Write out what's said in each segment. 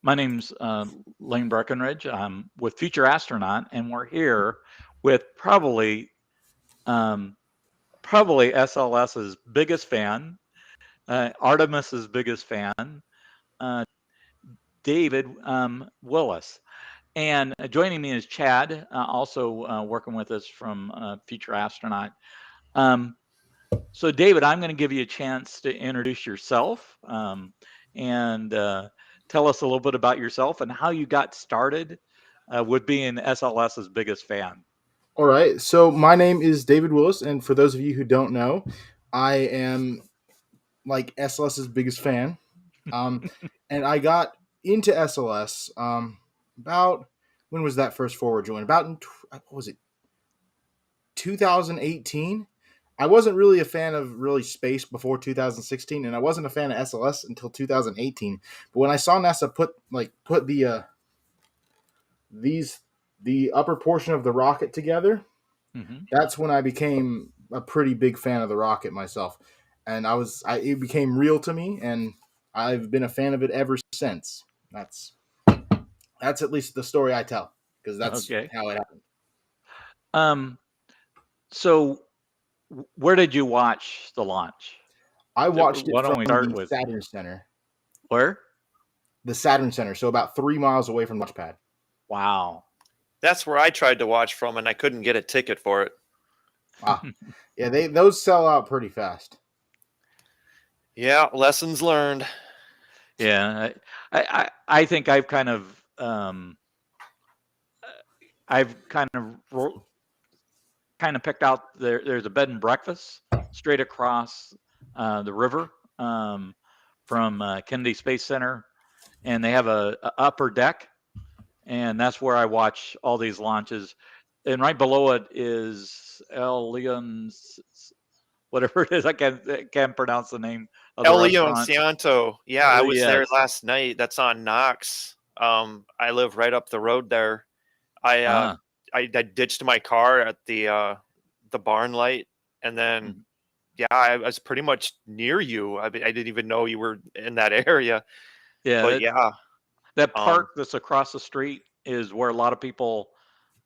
My name's Lane Breckenridge. I'm with Future Astronaut, and we're here with um, probably SLS's biggest fan, Artemis's biggest fan, uh, David Willis. And joining me is Chad, also working with us from Future Astronaut. Um, so, David, I'm going to give you a chance to introduce yourself and tell us a little bit about yourself and how you got started with being SLS's biggest fan. All right. So my name is David Willis, and for those of you who don't know, I am like SLS's biggest fan. Um, and I got into SLS about when was that first forward join? About what was it 2018? I wasn't really a fan of really space before 2016, and I wasn't a fan of SLS until 2018. But when I saw NASA put these the upper portion of the rocket together, Hmm. that's when I became a pretty big fan of the rocket myself, and it became real to me, and I've been a fan of it ever since. That's at least the story I tell, because that's Okay. how it happened. Um, so, where did you watch the launch? I watched it Why don't from we start the with Saturn Center, where? so about 3 miles away from the launch pad. Wow. That's where I tried to watch from, and I couldn't get a ticket for it. Ah, yeah, those sell out pretty fast. Yeah, lessons learned. Yeah, I think I've kind of picked out there's a bed and breakfast straight across the river from Kennedy Space Center, and they have a upper deck, and that's where I watch all these launches. And right below it is El Leon, whatever it is. I can't pronounce the name of the El Leon restaurant. Cianto. Yeah, I was there Yes. last night. That's on Knox. I live right up the road there. I uh, Ah. I ditched my car at the barn light, and then Mhm. yeah, I was pretty much near you. I didn't even know you were in that area. Yeah, But yeah, that um, park that's across the street is where a lot of people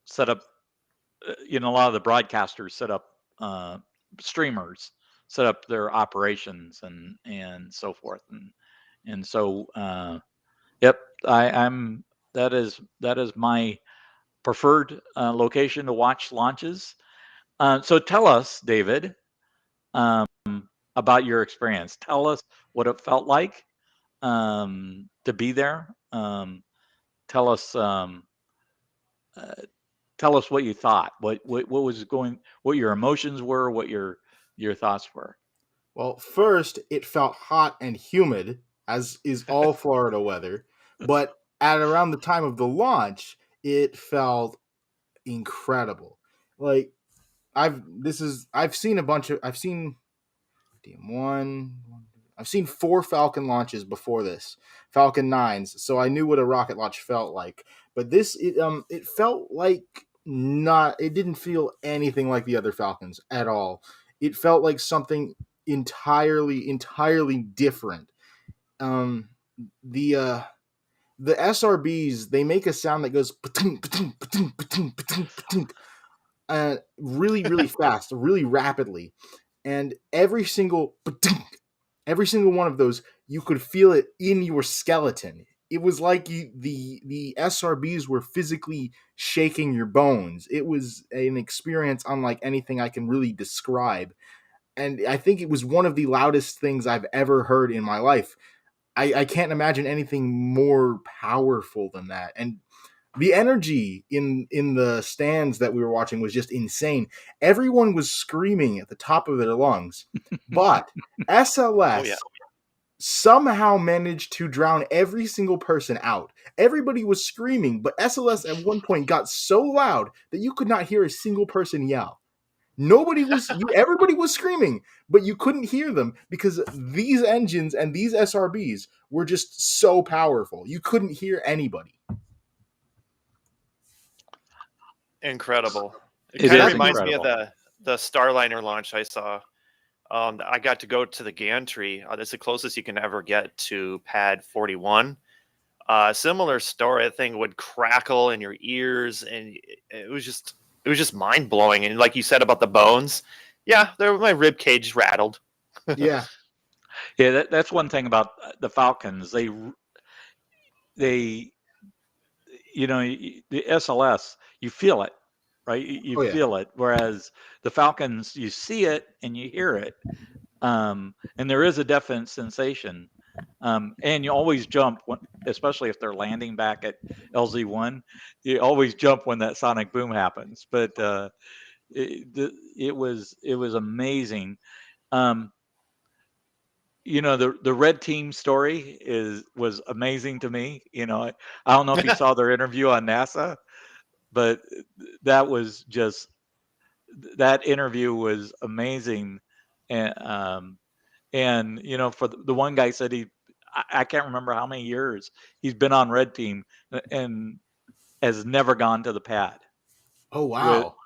set up. A lot of the broadcasters set up uh, streamers, set up their operations and so forth, and so yep, I'm that is my preferred location to watch launches. So tell us, David, um, about your experience. Tell us what it felt like to be there. Tell us uh, tell us what you thought. What was going? What your emotions were? What your thoughts were? Well, first, it felt hot and humid, as is all Florida weather. But at around the time of the launch, it felt incredible. Like I've seen one. I've seen 4 Falcon launches before this, Falcon 9s, so I knew what a rocket launch felt like. But it felt like not. It didn't feel anything like the other Falcons at all. It felt like something entirely different. Um, the uh, the SRBs, they make a sound that goes really fast, really rapidly, and every single one of those, you could feel it in your skeleton. It was like the SRBs were physically shaking your bones. It was an experience unlike anything I can really describe, and I think it was one of the loudest things I've ever heard in my life. I can't imagine anything more powerful than that. And the energy in the stands that we were watching was just insane. Everyone was screaming at the top of their lungs, but oh yeah, SLS somehow managed to drown every single person out. Everybody was screaming, but SLS at one point got so loud that you could not hear a single person yell. Everybody was screaming, but you couldn't hear them because these engines and these SRBs were just so powerful. You couldn't hear anybody. incredible. It It kind of is That's reminds me of incredible. the Starliner launch I saw. I got to go to the gantry. That's the closest you can ever get to Pad 41. Similar story. That thing would crackle in your ears, and it was just mind blowing. And like you said about the bones, yeah, my rib cage rattled. Yeah. Yeah, that's one thing about the Falcons. They the SLS, you feel it, right? You Oh yeah. feel it. Whereas the Falcons, you see it and you hear it, and there is a definite sensation. And you always jump, especially if they're landing back at LZ1. You always jump when that sonic boom happens. But it was amazing. Um, the red team story was amazing to me. I don't know if you saw their interview on NASA, but that was just that interview was amazing. And for the one guy said I can't remember how many years he's been on red team and has never gone to the pad. Oh With wow.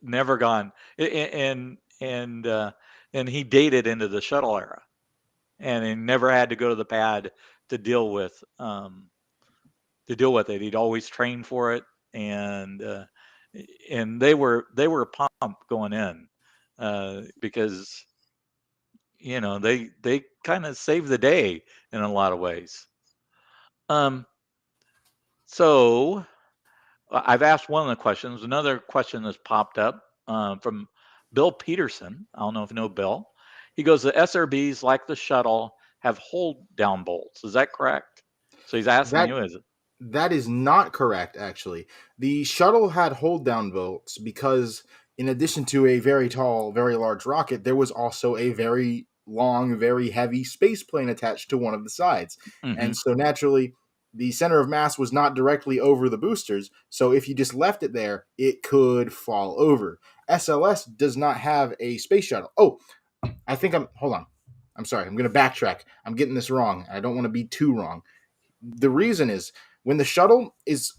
never gone. And he dated into the shuttle era, and he never had to go to the pad to deal with it. He'd always trained for it, and they were pumped going in, because they kind of saved the day in a lot of ways. Um, so I've asked one of the questions. Another question that's popped up from Bill Peterson. I don't know if you know Bill. He goes, the SRBs, like the shuttle, have hold down bolts. Is that correct? So he's asking That you, is it? That is not correct, actually. The shuttle had hold down bolts because, in addition to a very tall, very large rocket, there was also a very long, very heavy space plane attached to one of the sides. Mm-hmm. And so, naturally, the center of mass was not directly over the boosters. So, if you just left it there, it could fall over. SLS does not have a space shuttle. Oh, hold on. I'm sorry. I'm going to backtrack. I'm getting this wrong. I don't want to be too wrong. The reason is when the shuttle is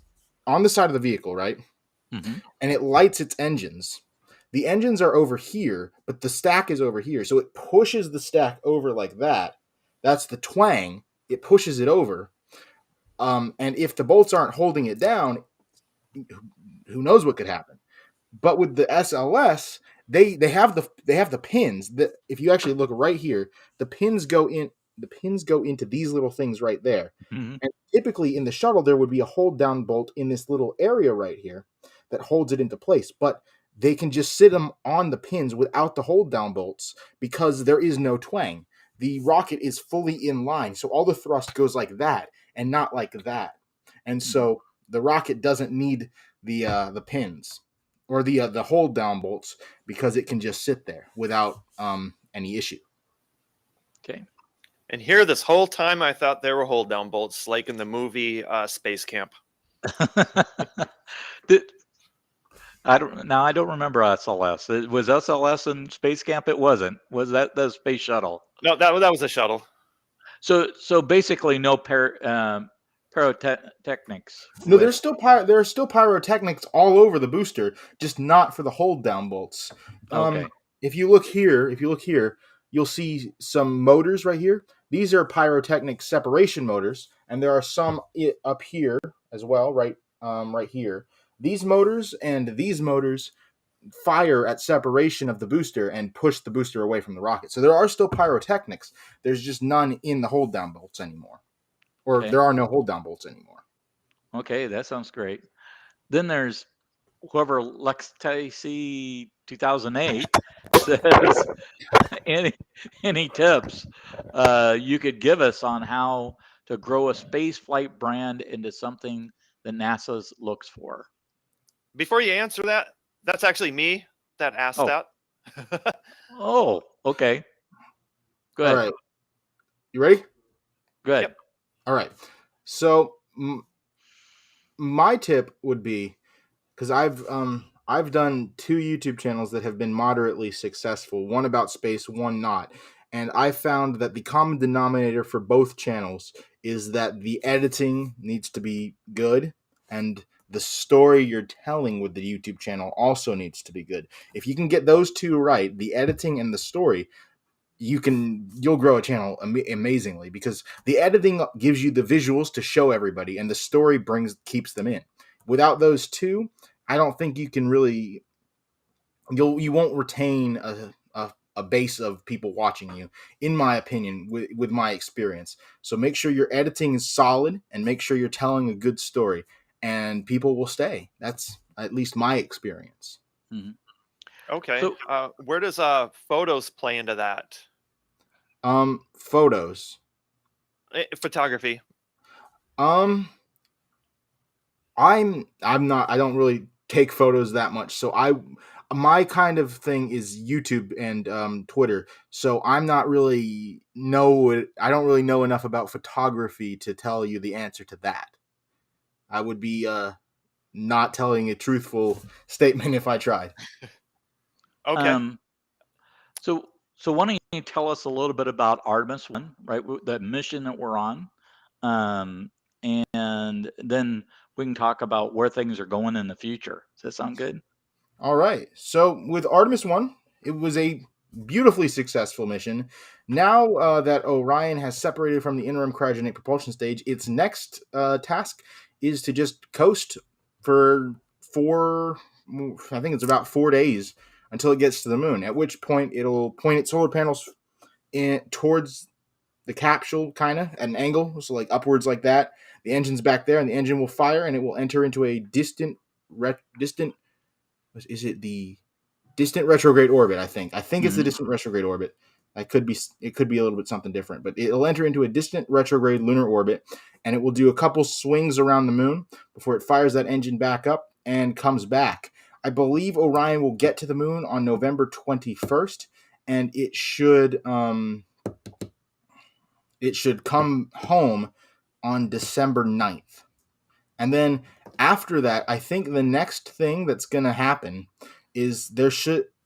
on the side of the vehicle, right? Mm-hmm. And it lights its engines. The engines are over here, but the stack is over here. So it pushes the stack over like that. That's the twang. It pushes it over. And if the bolts aren't holding it down, who knows what could happen? But with the SLS, they have the pins that if you actually look right here, the pins go into these little things right there. Mm-hmm. And typically in the shuttle there would be a hold down bolt in this little area right here that holds it into place, but they can just sit them on the pins without the hold down bolts because there is no twang. The rocket is fully in line, so all the thrust goes like that and not like that. And so the rocket doesn't need the pins or the hold down bolts because it can just sit there without any issue. Okay. And here, this whole time, I thought there were hold down bolts, like in the movie Space Camp. I don't remember SLS. It was SLS in Space Camp. It wasn't. Was that the space shuttle? No, that was a shuttle. So basically, no pyrotechnics. No, there's still there are still pyrotechnics all over the booster, just not for the hold down bolts. Okay. If you look here, you'll see some motors right here. These are pyrotechnic separation motors, and there are some up here as well, right here. These motors and these motors fire at separation of the booster and push the booster away from the rocket. So there are still pyrotechnics. There's just none in the hold down bolts anymore, or Okay. there are no hold down bolts anymore. Okay, that sounds great. Then there's whoever Lextacy 2008 says any tips you could give us on how to grow a space flight brand into something that NASA's looks for. Before you answer that, that's actually me that asked that. Oh, okay. Go ahead. All right. You ready? Go ahead. Yep. All right. So my tip would be, because I've done 2 YouTube channels that have been moderately successful, one about space, one not. And I found that the common denominator for both channels is that the editing needs to be good and the story you're telling with the YouTube channel also needs to be good. If you can get those two right, the editing and the story, you'll grow a channel amazingly, because the editing gives you the visuals to show everybody, and the story keeps them in. Without those two, I don't think you can really you won't retain a base of people watching you, in my opinion, with my experience. So make sure your editing is solid, and make sure you're telling a good story, and people will stay. That's at least my experience. Mhm. Okay. So Where does photos play into that? Photos. Photography. Um, I don't really take photos that much. So my kind of thing is YouTube and Twitter. So I don't really know enough about photography to tell you the answer to that. I would be not telling a truthful statement if I tried. Okay. So why don't you tell us a little bit about Artemis 1, right? The mission that we're on. And then we can talk about where things are going in the future. Does that sound good? All right. So with Artemis 1, it was a beautifully successful mission. Now that Orion has separated from the interim cryogenic propulsion stage, its next task is to just coast for I think it's about 4 days until it gets to the moon, at which point it'll point its solar panels towards the capsule, kind of at an angle, so like upwards like that. The engine's back there, and the engine will fire, and it will enter into a distant is it the distant retrograde orbit? I think it's the distant retrograde orbit. It could be a little bit something different, but it'll enter into a distant retrograde lunar orbit, and it will do a couple swings around the moon before it fires that engine back up and comes back. I believe Orion will get to the moon on November 21st, and it should come home on December 9th. And then after that, I think the next thing that's going to happen is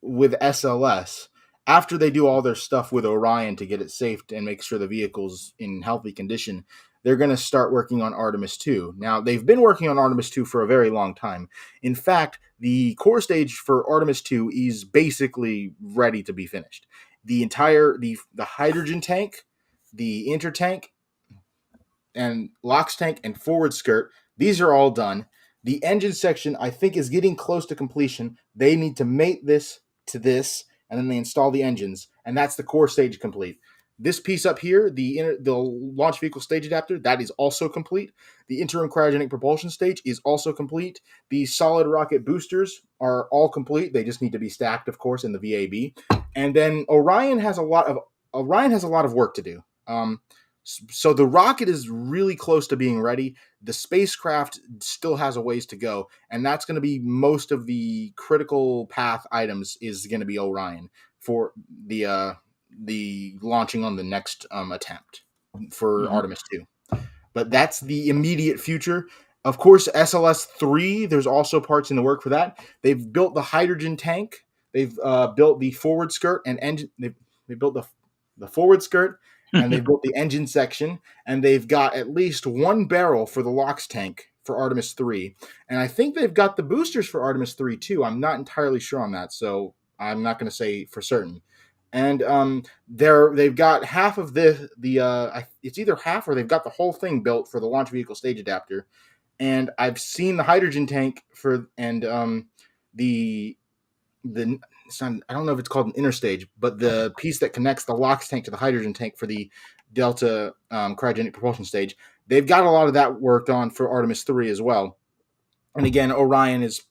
with SLS, after they do all their stuff with Orion to get it safe and make sure the vehicle's in healthy condition, they're going to start working on Artemis 2. Now, they've been working on Artemis 2 for a very long time. In fact, the core stage for Artemis 2 is basically ready to be finished. The hydrogen tank, the intertank, and LOX tank and forward skirt, these are all done. The engine section, I think, is getting close to completion. They need to mate this to this, and then they install the engines, and that's the core stage complete. This piece up here, the launch vehicle stage adapter, that is also complete. The interim cryogenic propulsion stage is also complete. The solid rocket boosters are all complete. They just need to be stacked, of course, in the VAB. And then Orion has a lot of work to do. So the rocket is really close to being ready. The spacecraft still has a ways to go, and that's going to be most of the critical path items is going to be Orion for the launching on the next attempt for Artemis 2. But that's the immediate future. Of course, SLS 3, there's also parts in the work for that. They've built the hydrogen tank. They've built the forward skirt and engine. They built the forward skirt, and they've built the engine section, and they've got at least one barrel for the LOX tank for Artemis 3. And I think they've got the boosters for Artemis 3 too. I'm not entirely sure on that, so I'm not going to say for certain. And they've got half of it's either half or they've got the whole thing built for the launch vehicle stage adapter. And I've seen the hydrogen tank the I don't know if it's called an interstage, but the piece that connects the LOX tank to the hydrogen tank for the Delta cryogenic propulsion stage. They've got a lot of that worked on for Artemis 3 as well. And again, Orion is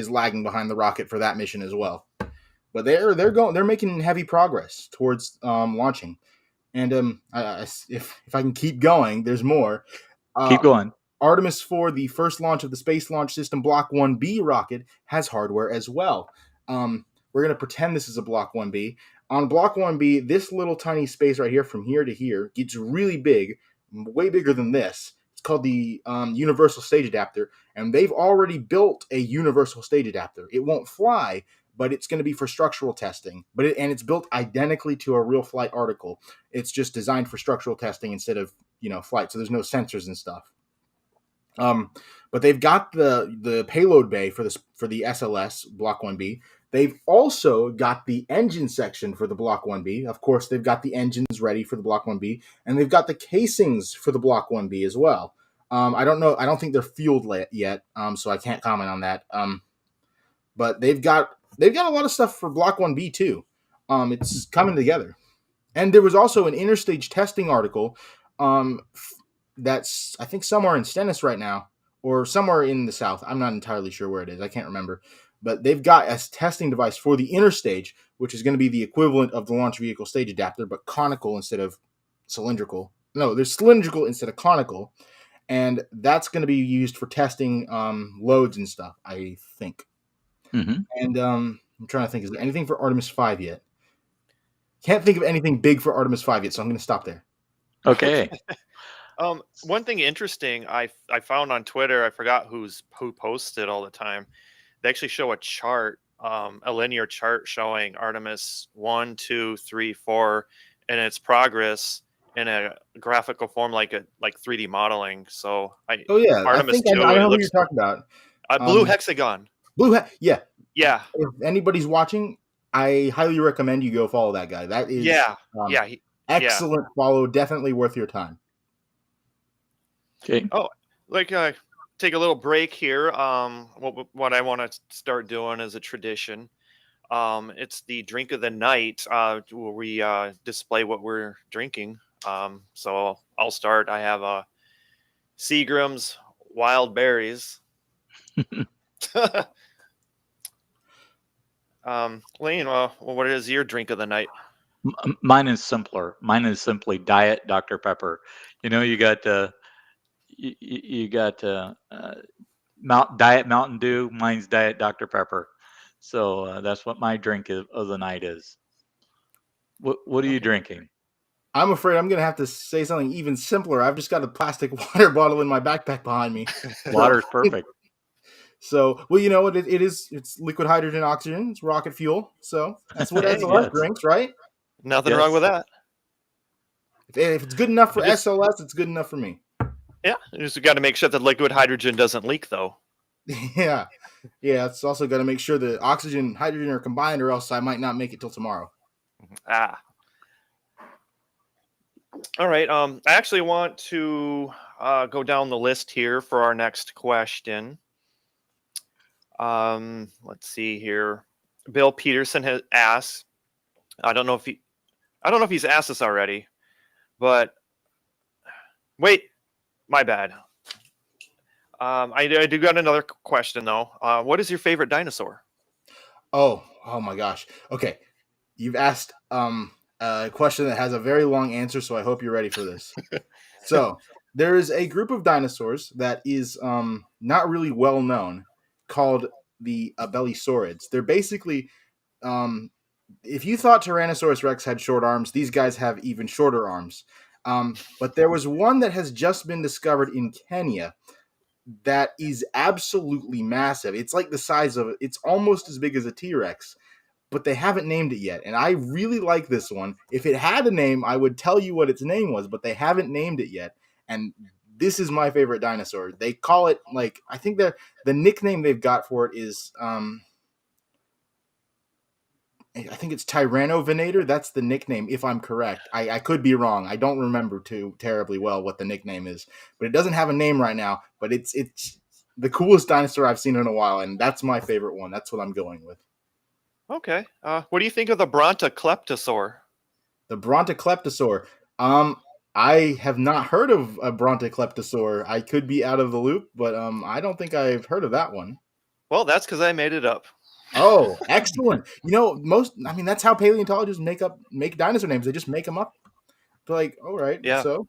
lagging behind the rocket for that mission as well. But they're making heavy progress towards launching. And if I can keep going, there's more. Keep going. Artemis 4, the first launch of the Space Launch System Block 1B rocket, has hardware as well. We're going to pretend this is a Block 1B. On Block 1B, this little tiny space right here from here to here gets really big, way bigger than this. It's called the Universal Stage Adapter, and they've already built a Universal Stage Adapter. It won't fly, but it's going to be for structural testing. And it's built identically to a real flight article. It's just designed for structural testing instead of flight, so there's no sensors and stuff. But they've got the payload bay for the SLS Block 1B. They've also got the engine section for the Block 1B. Of course, they've got the engines ready for the Block 1B, and they've got the casings for the Block 1B as well. I don't know. I don't think they're fueled yet, so I can't comment on that. But they've got a lot of stuff for Block 1B too. It's coming together. And there was also an interstage testing article that's, I think, somewhere in Stennis right now, or somewhere in the south. I'm not entirely sure where it is. I can't remember. But they've got a testing device for the interstage, which is going to be the equivalent of the launch vehicle stage adapter, but conical instead of cylindrical. No, there's cylindrical instead of conical. And that's going to be used for testing loads and stuff, I think. Mm-hmm. And I'm trying to think, is there anything for Artemis 5 yet? Can't think of anything big for Artemis 5 yet, so I'm going to stop there. Okay. One thing interesting I found on Twitter, I forgot who posted all the time. They actually show a chart, a linear chart showing Artemis 1, 2, 3, 4, and its progress in a graphical form, like 3D modeling. So Artemis 2, I know who you're talking about. Blue hexagon. Yeah. If anybody's watching, I highly recommend you go follow that guy. That is excellent follow. Definitely worth your time. Okay. Oh, take a little break here. What I want to start doing is a tradition. It's the drink of the night where we display what we're drinking. So I'll start. I have Seagram's Wild Berries. Lane, what is your drink of the night? Mine is simpler. Mine is simply Diet Dr. Pepper. You got Diet Mountain Dew. Mine's Diet Dr. Pepper. So that's what my drink of the night is. What are you drinking? I'm afraid I'm going to have to say something even simpler. I've just got a plastic water bottle in my backpack behind me. Water's perfect. So, well, you know what it's liquid hydrogen, oxygen, it's rocket fuel. So that's what SLS drinks, right? Nothing wrong with that. If it's good enough for SLS, it's good enough for me. Yeah, you just got to make sure that liquid hydrogen doesn't leak, though. Yeah. It's also got to make sure that oxygen and hydrogen are combined, or else I might not make it till tomorrow. All right. I actually want to go down the list here for our next question. Let's see here. Bill Peterson has asked. I don't know if he's asked this already, but wait, my bad. I do got another question though. What is your favorite dinosaur? Oh my gosh. Okay, you've asked a question that has a very long answer, so I hope you're ready for this. So there is a group of dinosaurs that is not really well known, called the Abelisaurids. They're basically, if you thought Tyrannosaurus Rex had short arms, these guys have even shorter arms. But there was one that has just been discovered in Kenya that is absolutely massive. It's like the size of, it's almost as big as a T-Rex, but they haven't named it yet. And I really like this one. If it had a name, I would tell you what its name was, but they haven't named it yet. And this is my favorite dinosaur. They call it, I think the nickname they've got for it is, I think it's Tyrannovenator. That's the nickname, if I'm correct. I could be wrong. I don't remember too terribly well what the nickname is, but it doesn't have a name right now. But it's the coolest dinosaur I've seen in a while, and that's my favorite one. That's what I'm going with. Okay. What do you think of the Brontocleptosaur? The Brontocleptosaur. I have not heard of a Brontocleptosaur. I could be out of the loop, but I don't think I've heard of that one. Well, that's because I made it up. Oh, excellent. That's how paleontologists make dinosaur names. They just make them up. They're all right. Yeah. So,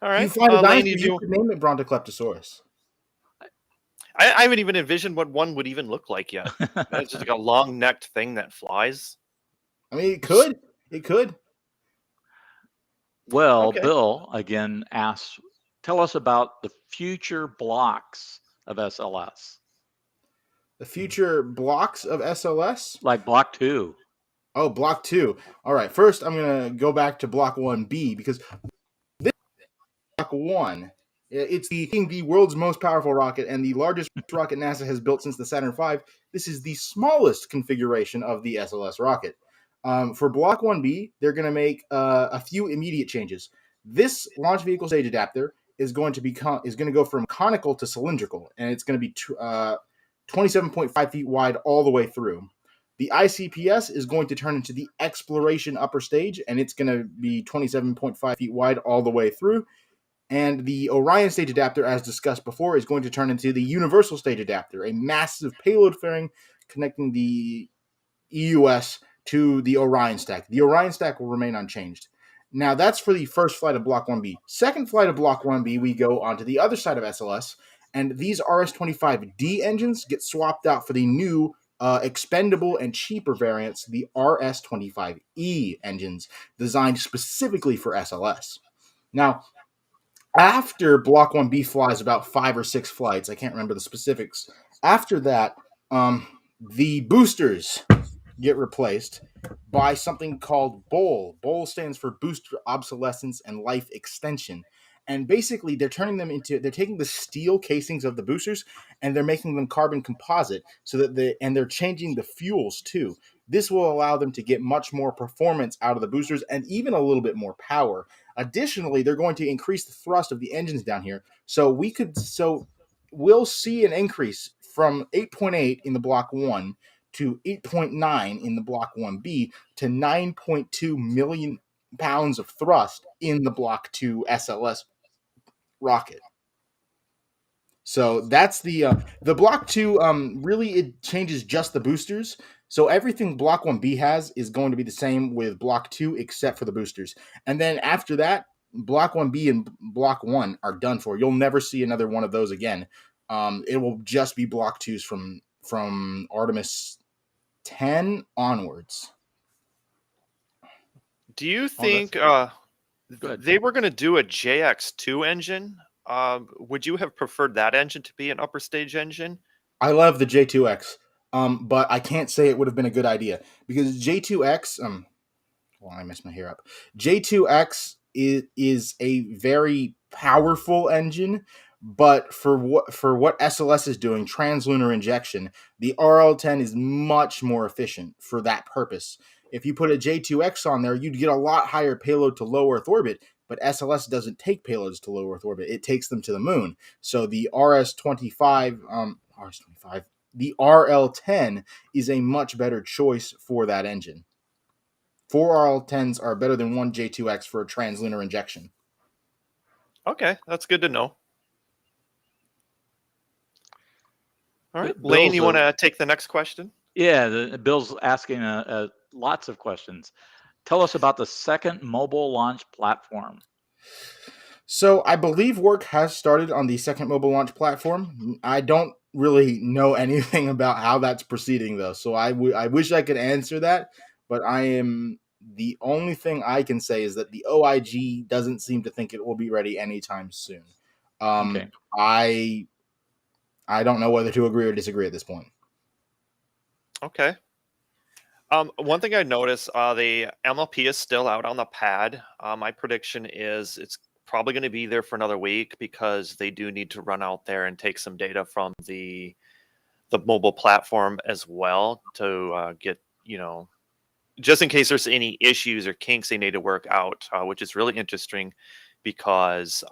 all right. You find a dinosaur, you could name it Brontocleptosaurus. I haven't even envisioned what one would even look like yet. It's just like a long-necked thing that flies. It could. It could. Well, Okay. Bill again asks, tell us about the future blocks of SLS. The future blocks of SLS? Like Block 2. Oh, Block 2. All right. First, I'm going to go back to Block 1B, because this Block 1 It's the world's most powerful rocket and the largest rocket NASA has built since the Saturn V. This is the smallest configuration of the SLS rocket. For Block 1B, they're going to make a few immediate changes. This launch vehicle stage adapter is going to go from conical to cylindrical, and it's going to be 27.5 feet wide all the way through. The ICPS is going to turn into the exploration upper stage, and it's going to be 27.5 feet wide all the way through. And the Orion stage adapter, as discussed before, is going to turn into the universal stage adapter, a massive payload fairing connecting the EUS to the Orion stack. The Orion stack will remain unchanged. Now, that's for the first flight of Block 1B. Second flight of Block 1B, we go onto the other side of SLS, and these RS-25D engines get swapped out for the new expendable and cheaper variants, the RS-25E engines, designed specifically for SLS. Now, after Block 1B flies about 5 or 6 flights, I can't remember the specifics. After that, the boosters get replaced by something called BOL. BOL stands for Booster Obsolescence and Life Extension. And basically, they're taking the steel casings of the boosters and they're making them carbon composite and they're changing the fuels too. This will allow them to get much more performance out of the boosters and even a little bit more power. Additionally, they're going to increase the thrust of the engines down here. So we'll see an increase from 8.8 in the Block 1 to 8.9 in the Block 1B to 9.2 million pounds of thrust in the Block 2 SLS rocket. So that's the Block 2. Really, it changes just the boosters. So everything Block 1B has is going to be the same with Block 2 except for the boosters. And then after that, Block 1B and Block 1 are done for. You'll never see another one of those again. It will just be Block 2s from Artemis 10 onwards. Do you think they were going to do a JX2 engine? Would you have preferred that engine to be an upper stage engine? I love the J2X, but I can't say it would have been a good idea because J2X. Well, I messed my hair up. J2X is a very powerful engine, but for what SLS is doing, translunar injection, the RL10 is much more efficient for that purpose. If you put a J2X on there, you'd get a lot higher payload to low Earth orbit, but SLS doesn't take payloads to low Earth orbit. It takes them to the moon. So the the RL10 is a much better choice for that engine. 4 RL10s are better than one J2X for a translunar injection. Okay, that's good to know. All right, Lane, you want to take the next question? Yeah, Bill's asking lots of questions. Tell us about the second mobile launch platform. So I believe work has started on the second mobile launch platform. I don't really know anything about how that's proceeding, though. So I wish I could answer that, but the only thing I can say is that the OIG doesn't seem to think it will be ready anytime soon. Okay. I don't know whether to agree or disagree at this point. Okay. One thing I noticed, the MLP is still out on the pad. My prediction is it's probably going to be there for another week because they do need to run out there and take some data from the mobile platform as well to get, just in case there's any issues or kinks they need to work out, which is really interesting because,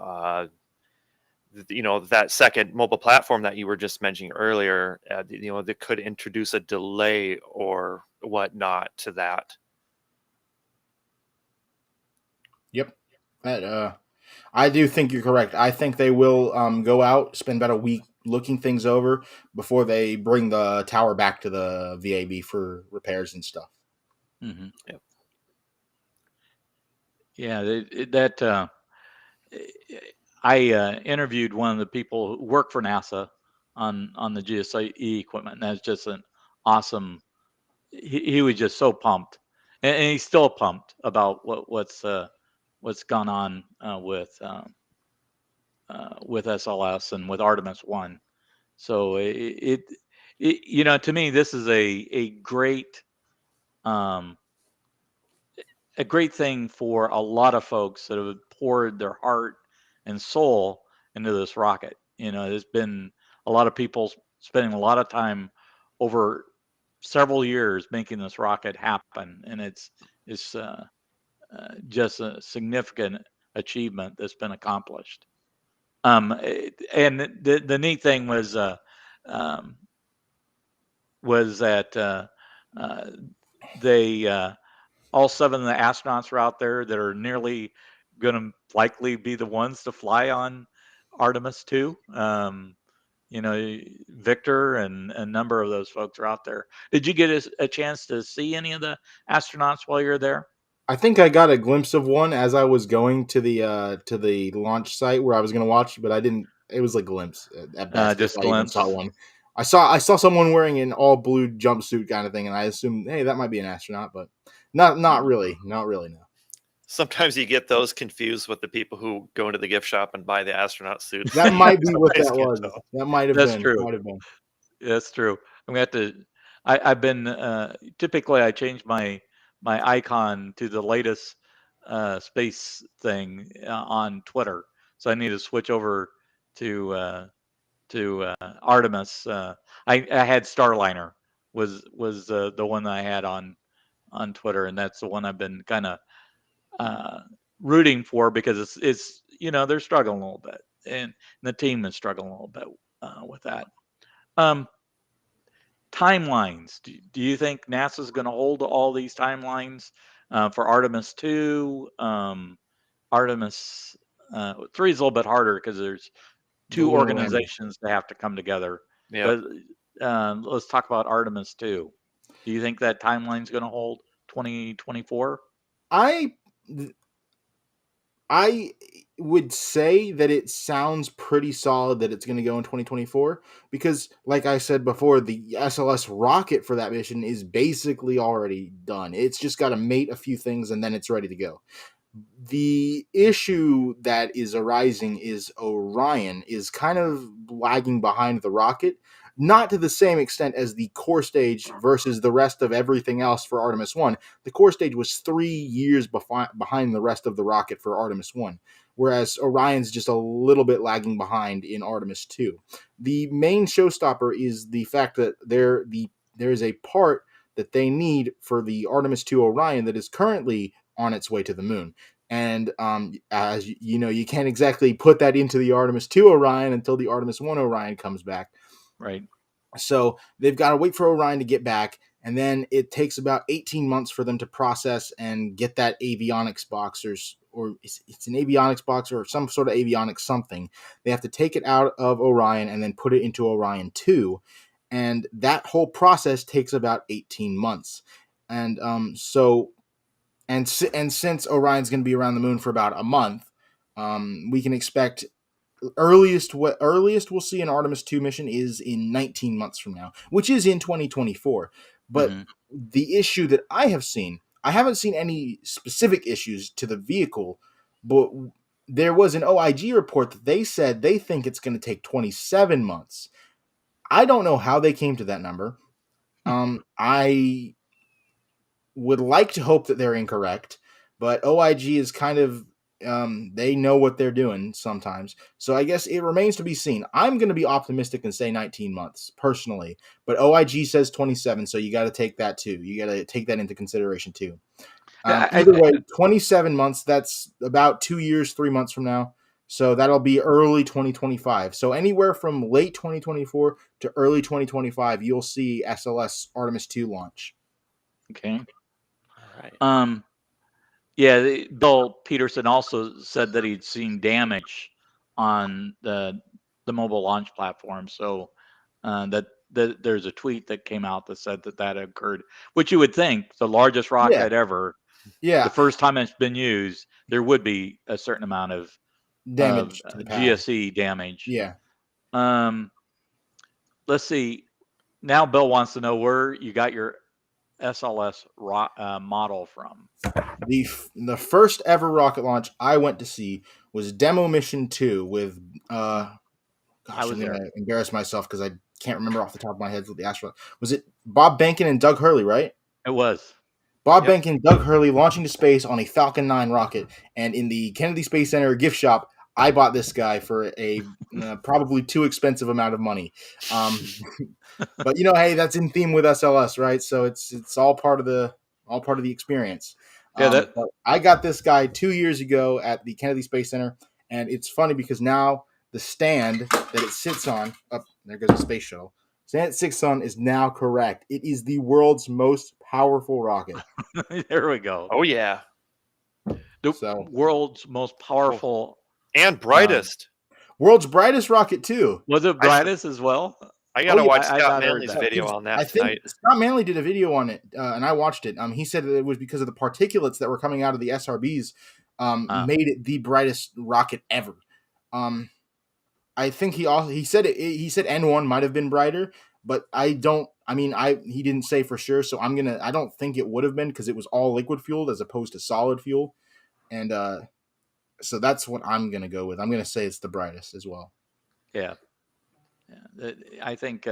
that second mobile platform that you were just mentioning earlier, that could introduce a delay or whatnot to that. Yep. I do think you're correct. I think they will go out, spend about a week looking things over before they bring the tower back to the VAB for repairs and stuff. Mm-hmm. Yep. Yeah, I interviewed one of the people who work for NASA on the GSE equipment, and that's just an awesome. He was just so pumped, and he's still pumped about what's gone on with SLS and with Artemis 1. So it to me, this is a great thing for a lot of folks that have poured their heart and soul into this rocket. There's been a lot of people spending a lot of time over several years making this rocket happen, and it's just a significant achievement that's been accomplished. And the neat thing um, was that they all seven of the astronauts are out there that are nearly going to likely be the ones to fly on Artemis 2. Victor and a number of those folks are out there. Did you get a chance to see any of the astronauts while you were there? I think I got a glimpse of one as I was going to the launch site where I was going to watch, but I didn't. It was a glimpse at best, if Just I even glimpse. saw one. I saw someone wearing an all blue jumpsuit kind of thing, and I assumed, hey, that might be an astronaut, but not really, no. Sometimes you get those confused with the people who go into the gift shop and buy the astronaut suits. That might be what Sometimes that can't was. tell. That might have That's been. true. Might have been. That's true. I'm gonna have to. I've been typically I change my icon to the latest space thing on Twitter, so I need to switch over to Artemis. I had Starliner was the one that I had on Twitter, and that's the one I've been kind of uh, rooting for because it's they're struggling a little bit, and the team is struggling a little bit with that. Um, Timelines. Do you think NASA's going to hold all these timelines for Artemis 2? Artemis 3 is a little bit harder because there's The two lunar lander. organizations that have to come together. Yeah. But let's talk about Artemis 2. Do you think that timeline's going to hold 2024? I would say that it sounds pretty solid that it's going to go in 2024 because, like I said before, the SLS rocket for that mission is basically already done. It's just got to mate a few things and then it's ready to go. The issue that is arising is Orion is kind of lagging behind the rocket, not to the same extent as the core stage versus the rest of everything else for Artemis 1. The core stage was 3 years behind the rest of the rocket for Artemis 1, whereas Orion's just a little bit lagging behind in Artemis 2. The main showstopper is the fact that there is a part that they need for the Artemis 2 Orion that is currently on its way to the moon. And as you know, you can't exactly put that into the Artemis 2 Orion until the Artemis 1 Orion comes back. Right. So they've got to wait for Orion to get back, and then it takes about 18 months for them to process and get that avionics box, or it's an avionics box or some sort of avionics something. They have to take it out of Orion and then put it into Orion 2, and that whole process takes about 18 months. And since Orion's going to be around the moon for about a month, we can expect earliest we'll see an Artemis 2 mission is in 19 months from now, which is in 2024. But the issue that I haven't seen any specific issues to the vehicle, but there was an OIG report that they said they think it's going to take 27 months. I don't know how they came to that number. I would like to hope that they're incorrect, but OIG is kind of they know what they're doing sometimes. So I guess it remains to be seen. I'm going to be optimistic and say 19 months personally, but OIG says 27, so you got to take that too. You got to take that into consideration too. Either way, 27 months, that's about 2 years, 3 months from now. So that'll be early 2025. So anywhere from late 2024 to early 2025, you'll see SLS Artemis 2 launch. Okay. All right. Yeah, Bill Peterson also said that he'd seen damage on the mobile launch platform. So that there's a tweet that came out that said that occurred, which you would think the largest rocket ever. Yeah. The first time it's been used, there would be a certain amount of damage to the pad. GSE damage. Yeah. Let's see. Now Bill wants to know where you got your SLS model from. The first ever rocket launch I went to see was Demo Mission 2 with I'm going to embarrass myself because I can't remember off the top of my head what the astronaut was. It Bob Behnken and Doug Hurley, right? It was Bob Behnken, Doug Hurley launching to space on a Falcon 9 rocket, and in the Kennedy Space Center gift shop, I bought this guy for a probably too expensive amount of money. But hey, that's in theme with SLS, right? So it's all part of the experience. Yeah, But I got this guy 2 years ago at the Kennedy Space Center, and it's funny because now the stand that it sits on, there goes the space shuttle. Stand it sits on is now correct. It is the world's most powerful rocket. there we go. Oh yeah, the world's most powerful and brightest. World's brightest rocket too. Was it brightest as well? I gotta watch Scott Manley's video on that I think tonight. Scott Manley did a video on it, and I watched it. He said that it was because of the particulates that were coming out of the SRBs, made it the brightest rocket ever. I think he said N1 might have been brighter, but he didn't say for sure, so I don't think it would have been because it was all liquid fueled as opposed to solid fuel, and so that's what I'm gonna go with. I'm gonna say it's the brightest as well. Yeah. I think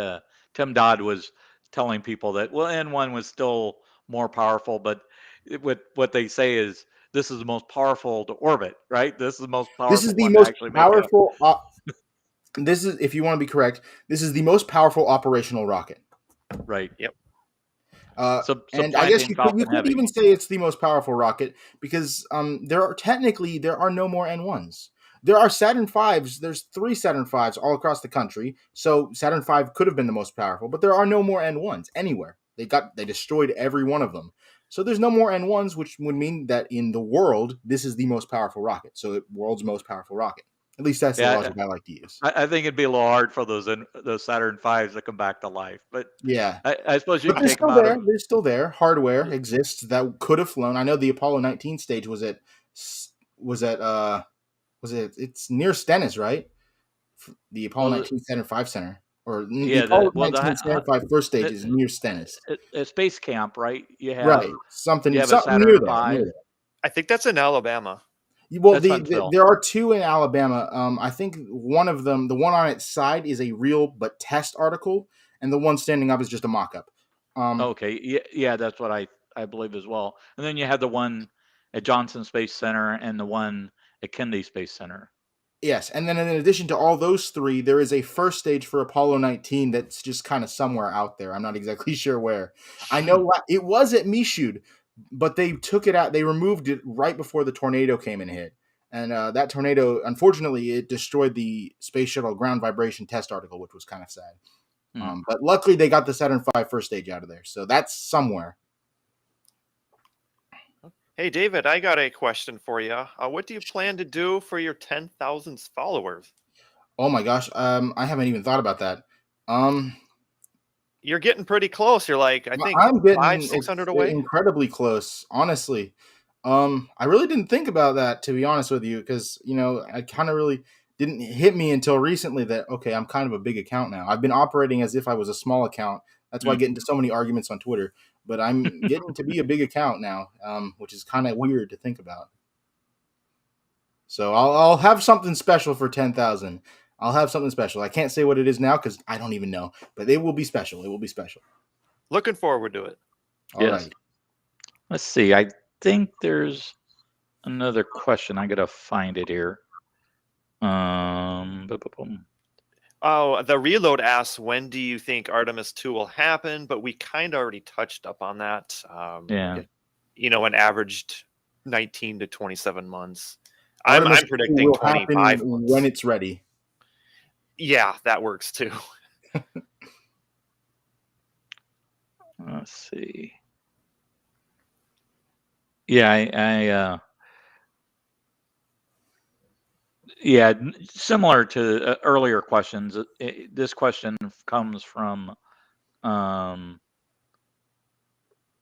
Tim Dodd was telling people that N1 was still more powerful, but what they say is this is the most powerful to orbit, right? This is the most powerful. This is the most powerful. This is, if you want to be correct, this is the most powerful operational rocket. Right. Yep. And I guess you could even say it's the most powerful rocket because there are no more N1s. There are Saturn V's. There's 3 Saturn V's all across the country. So Saturn V could have been the most powerful, but there are no more N1s anywhere. They destroyed every one of them. So there's no more N1s, which would mean that in the world, this is the most powerful rocket. So world's most powerful rocket. At least that's the logic I like to use. I think it'd be a little hard for those Saturn V's to come back to life, but yeah, I suppose you can they're take still them there. out. They're still there. Hardware exists that could have flown. I know the Apollo 19 stage was it's near Stennis, right? The Apollo 19 Saturn V Center. Or the Apollo 19 Saturn V first stage is near Stennis. Space Camp, right? You have right. Something near there. I think that's in Alabama. Well, there are 2 in Alabama. I think one of them, the one on its side, is a real but test article, and the one standing up is just a mock-up. Okay, yeah, that's what I believe as well. And then you have the one at Johnson Space Center and the one at Kennedy Space Center. Yes, and then in addition to all those 3, there is a first stage for Apollo 19 that's just kind of somewhere out there. I'm not exactly sure where. I know it was at Michoud, but they took it out. They removed it right before the tornado came and hit. And that tornado, unfortunately, it destroyed the Space Shuttle ground vibration test article, which was kind of sad. But luckily, they got the Saturn V first stage out of there. So that's somewhere. Hey, David, I got a question for you. What do you plan to do for your 10,000th followers? Oh, my gosh. I haven't even thought about that. You're getting pretty close. You're like, I think I'm getting 500-600 away. Incredibly close, honestly. I really didn't think about that, to be honest with you, because I kind of really didn't hit me until recently that okay, I'm kind of a big account now. I've been operating as if I was a small account. That's why I get into so many arguments on Twitter. But I'm getting to be a big account now, which is kind of weird to think about. So I'll have something special for 10,000. I'll have something special. I can't say what it is now because I don't even know, but it will be special. It will be special. Looking forward to it. All right. Let's see. I think there's another question. I gotta find it here. Oh, the reload asks, when do you think Artemis 2 will happen? But we kind of already touched up on that. An averaged 19 to 27 months. I'm predicting 25 months. When it's ready. Yeah, that works too. Let's see. Yeah, yeah, similar to earlier questions. This question comes from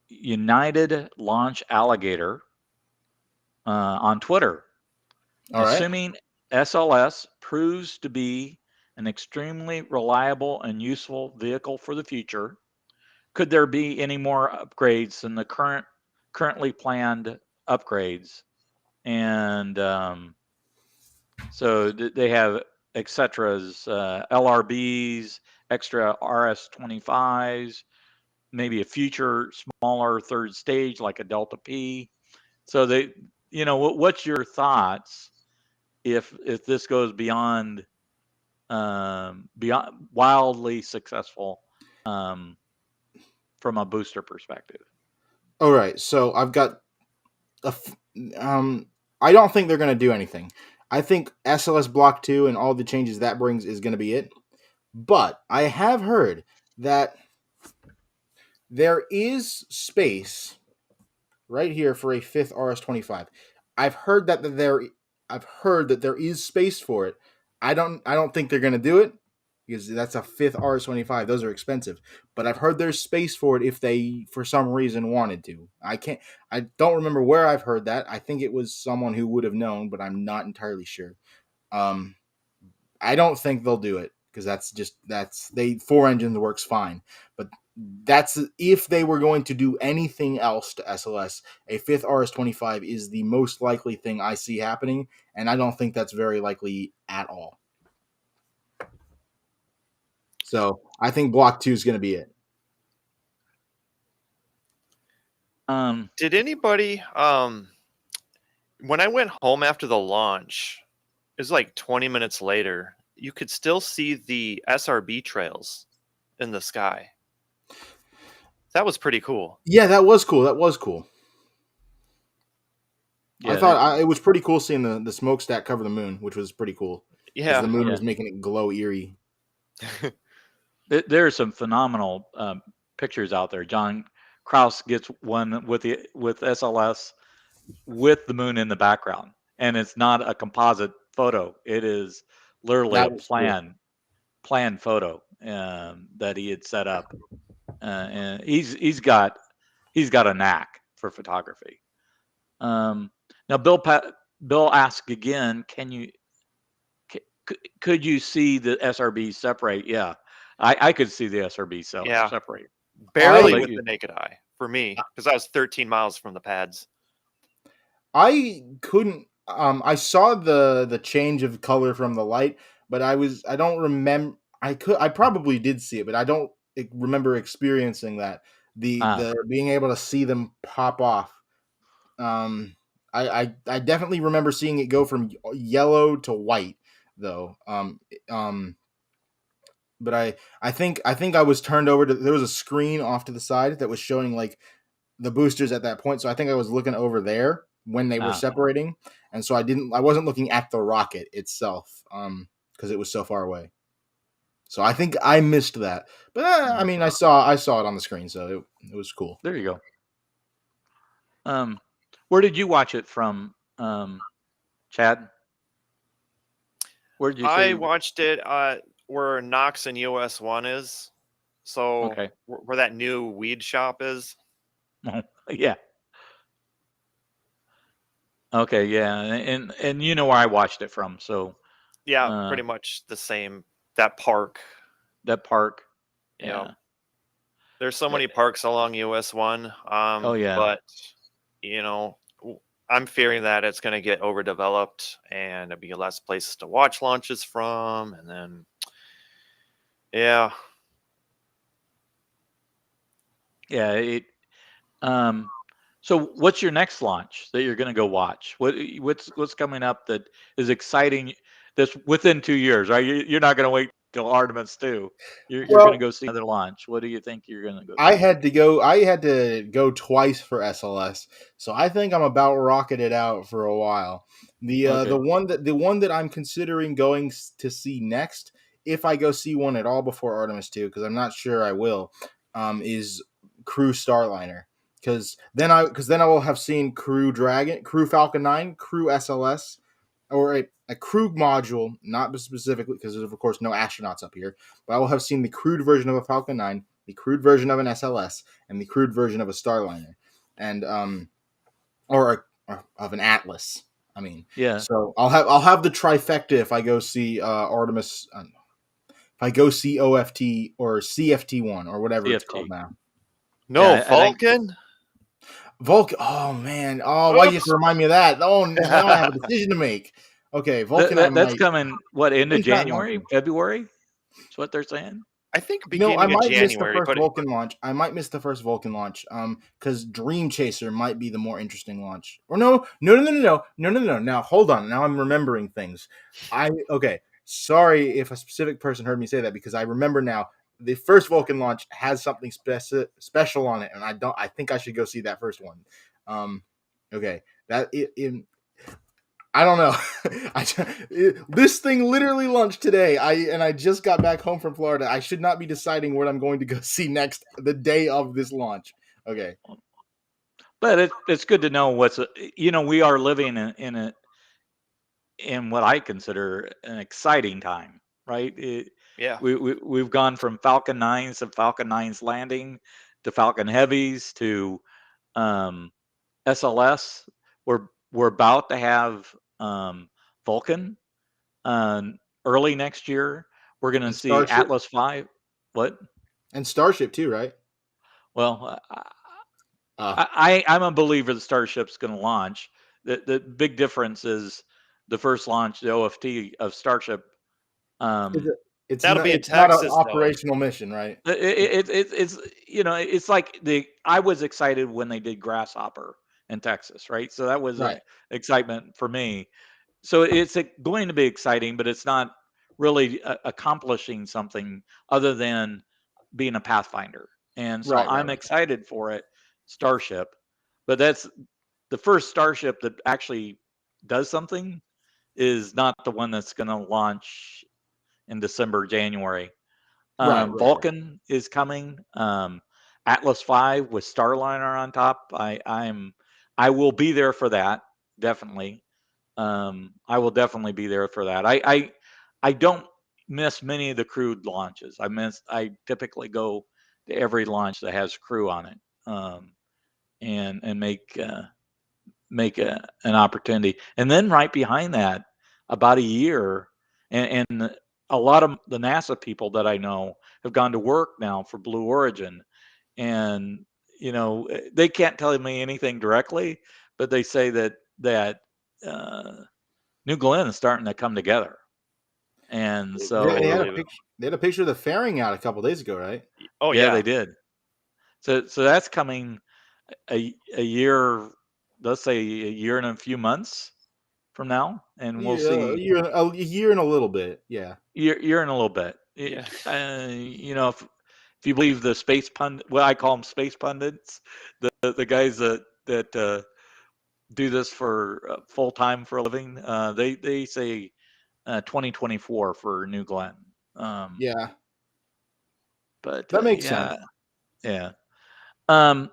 United Launch Alligator on Twitter. Assuming SLS proves to be an extremely reliable and useful vehicle for the future, could there be any more upgrades than the currently planned upgrades? And so they have etceteras, LRBs, extra RS-25s, maybe a future smaller third stage like a Delta P. So what's your thoughts if this goes beyond wildly successful from a booster perspective. All right, so I've got I don't think they're going to do anything. I think SLS Block 2 and all the changes that brings is going to be it. But I have heard that there is space right here for a fifth RS-25. I've heard that there is space for it. I don't think they're going to do it because that's a fifth RS-25. Those are expensive. But I've heard there's space for it if they for some reason wanted to. I don't remember where I've heard that. I think it was someone who would have known, but I'm not entirely sure. I don't think they'll do it because that's 4 engines works fine. But that's if they were going to do anything else to SLS, a fifth RS-25 is the most likely thing I see happening, and I don't think that's very likely at all. So I think Block 2 is going to be it. Did anybody when I went home after the launch, it was like 20 minutes later, you could still see the SRB trails in the sky. That was pretty cool. Yeah, that was cool. Yeah, I thought it was pretty cool seeing the smokestack cover the moon, which was pretty cool. Yeah, the moon was making it glow eerie. There are some phenomenal pictures out there. John Krause gets one with SLS with the moon in the background, and it's not a composite photo. It is literally a planned photo that he had set up, and he's got a knack for photography. Now, Bill asked again, could you see the SRB separate? Yeah, I could see the SRB separate. Barely with the naked eye for me, because I was 13 miles from the pads. I couldn't. I saw the change of color from the light, but I don't remember. I probably did see it, but I don't remember experiencing that. The being able to see them pop off. I definitely remember seeing it go from yellow to white, though. But I think I was turned over to, there was a screen off to the side that was showing like the boosters at that point. So I think I was looking over there when they were separating, and so I wasn't looking at the rocket itself because it was so far away. So I think I missed that. But I mean, I saw it on the screen, so it was cool. There you go. Where did you watch it from, Chad? Where did you? I watched it where Knox and US 1 is. So where that new weed shop is. Yeah. Okay, yeah, and you know where I watched it from, so yeah, pretty much the same. That park. Yeah. There's so many parks along US 1. But you know, I'm fearing that it's going to get overdeveloped and there'll be less places to watch launches from, and then so what's your next launch that you're going to go watch? What's coming up that is exciting? That's within 2 years, right? You're not going to wait till Artemis 2. You're going to go see another launch. What do you think you're going to go see? I had to go twice for SLS, so I think I'm about rocketed out for a while. The one that I'm considering going to see next, if I go see one at all before Artemis 2, because I'm not sure I will, is Crew Starliner. Because then I will have seen Crew Dragon, Crew Falcon 9, Crew SLS, or a crew module, not specifically because there's of course no astronauts up here, but I will have seen the crewed version of a Falcon 9, the crewed version of an SLS, and the crewed version of a Starliner, and or of an Atlas. I mean, yeah. So I'll have the trifecta if I go see Artemis, if I go see OFT or CFT1 or whatever it's called now. No, Falcon. Vulcan. Oh man. Oh, why you have to remind me of that? Oh, now I have a decision to make. Okay, Vulcan. That's coming. What, into January, February? That's what they're saying. I think No, I beginning of might miss the January, first but Vulcan launch. I might miss the first Vulcan launch. Because Dream Chaser might be the more interesting launch. Or no. Now hold on. Now I'm remembering things. Okay. Sorry if a specific person heard me say that, because I remember now. The first Vulcan launch has something special on it, and I think I should go see that first one. Okay. I don't know. This thing literally launched today. I just got back home from Florida. I should not be deciding what I'm going to go see next the day of this launch. Okay. But it's good to know we are living in what I consider an exciting time, right? yeah, We've gone from Falcon 9s to Falcon 9s landing to Falcon Heavies to um, SLS. We're about to have Vulcan early next year. We're going to And see Starship Atlas 5. What? and Starship too, right? Well, Uh, I'm a believer the Starship's going to launch. The big difference is the first launch, the OFT of Starship. is Um, it, it's that'll not be in it's not an Texas though. operational mission, right? it's it's like I was excited when they did Grasshopper in Texas, right? So that was a Right. excitement for me. So it's going to be exciting, but it's not really accomplishing something other than being a pathfinder. And so Right. I'm excited for it, Starship. But that's the first Starship that actually does something is not the one that's going to launch in December, January. Right. Vulcan is coming. Atlas 5 with Starliner on top. I will be there for that, definitely. I will definitely be there for that. I don't miss many of the crewed launches. I typically go to every launch that has crew on it, and make an opportunity. And then right behind that, about a year, and a lot of the NASA people that I know have gone to work now for Blue Origin, and they can't tell me anything directly, but they say that uh, New Glenn is starting to come together, and I They had a so believe it. picture. They had a picture of the fairing out a couple days ago, right? Oh yeah, yeah, they did. So that's coming a year, let's say a year and a few months from now, and we'll Yeah, see a year and a little bit. Yeah. year in a little bit. yeah. If you believe the space pundit, well, I call them space pundits, the guys that do this for full time for a living, they say 2024 for New Glenn. Um, Yeah. but That makes sense. yeah. Um,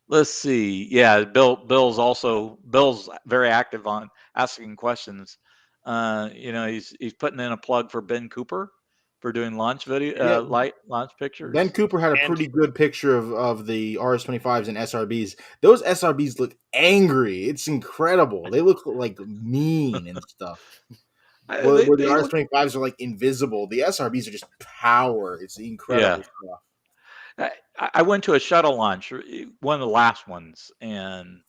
let's see. Yeah, Bill's very active on asking questions. He's putting in a plug for Ben Cooper for doing launch Yeah, light launch Ben pictures. Cooper had a And pretty good picture of the RS-25s and SRBs. Those SRBs look angry. It's incredible. They look like mean and stuff. Where the They look, RS-25s are like invisible. The SRBs are just power. It's yeah. incredible stuff. I went to a shuttle launch, one of the last ones, and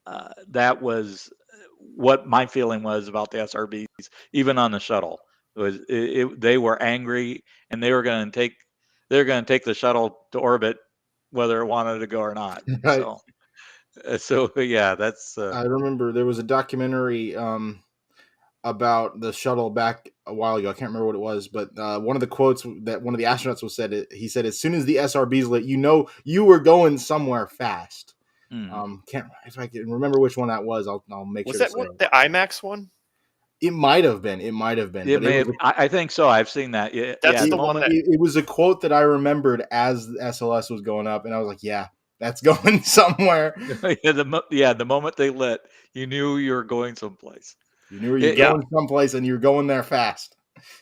that was what my feeling was about the SRBs, even on the shuttle. They were angry, and they were going to take the shuttle to orbit, whether it wanted to go or not. Right. So yeah, that's I remember there was a documentary about the shuttle back a while ago. I can't remember what it was, but one of the quotes that one of the astronauts was said, he said, "As soon as the SRBs lit, you were going somewhere fast." hmm. Can't if I can remember which one that was. I'll make was sure to that say what it. the IMAX one? It might have been. It might have been, It but it may was have. I think so. I've seen that. Yeah, That's yeah. The the it, one moment, that it was a quote that I remembered as the SLS was going up, and I was like, "Yeah, that's going somewhere." the moment they lit, you knew you were going someplace. You knew you were It, yeah. going someplace, and you were going there fast.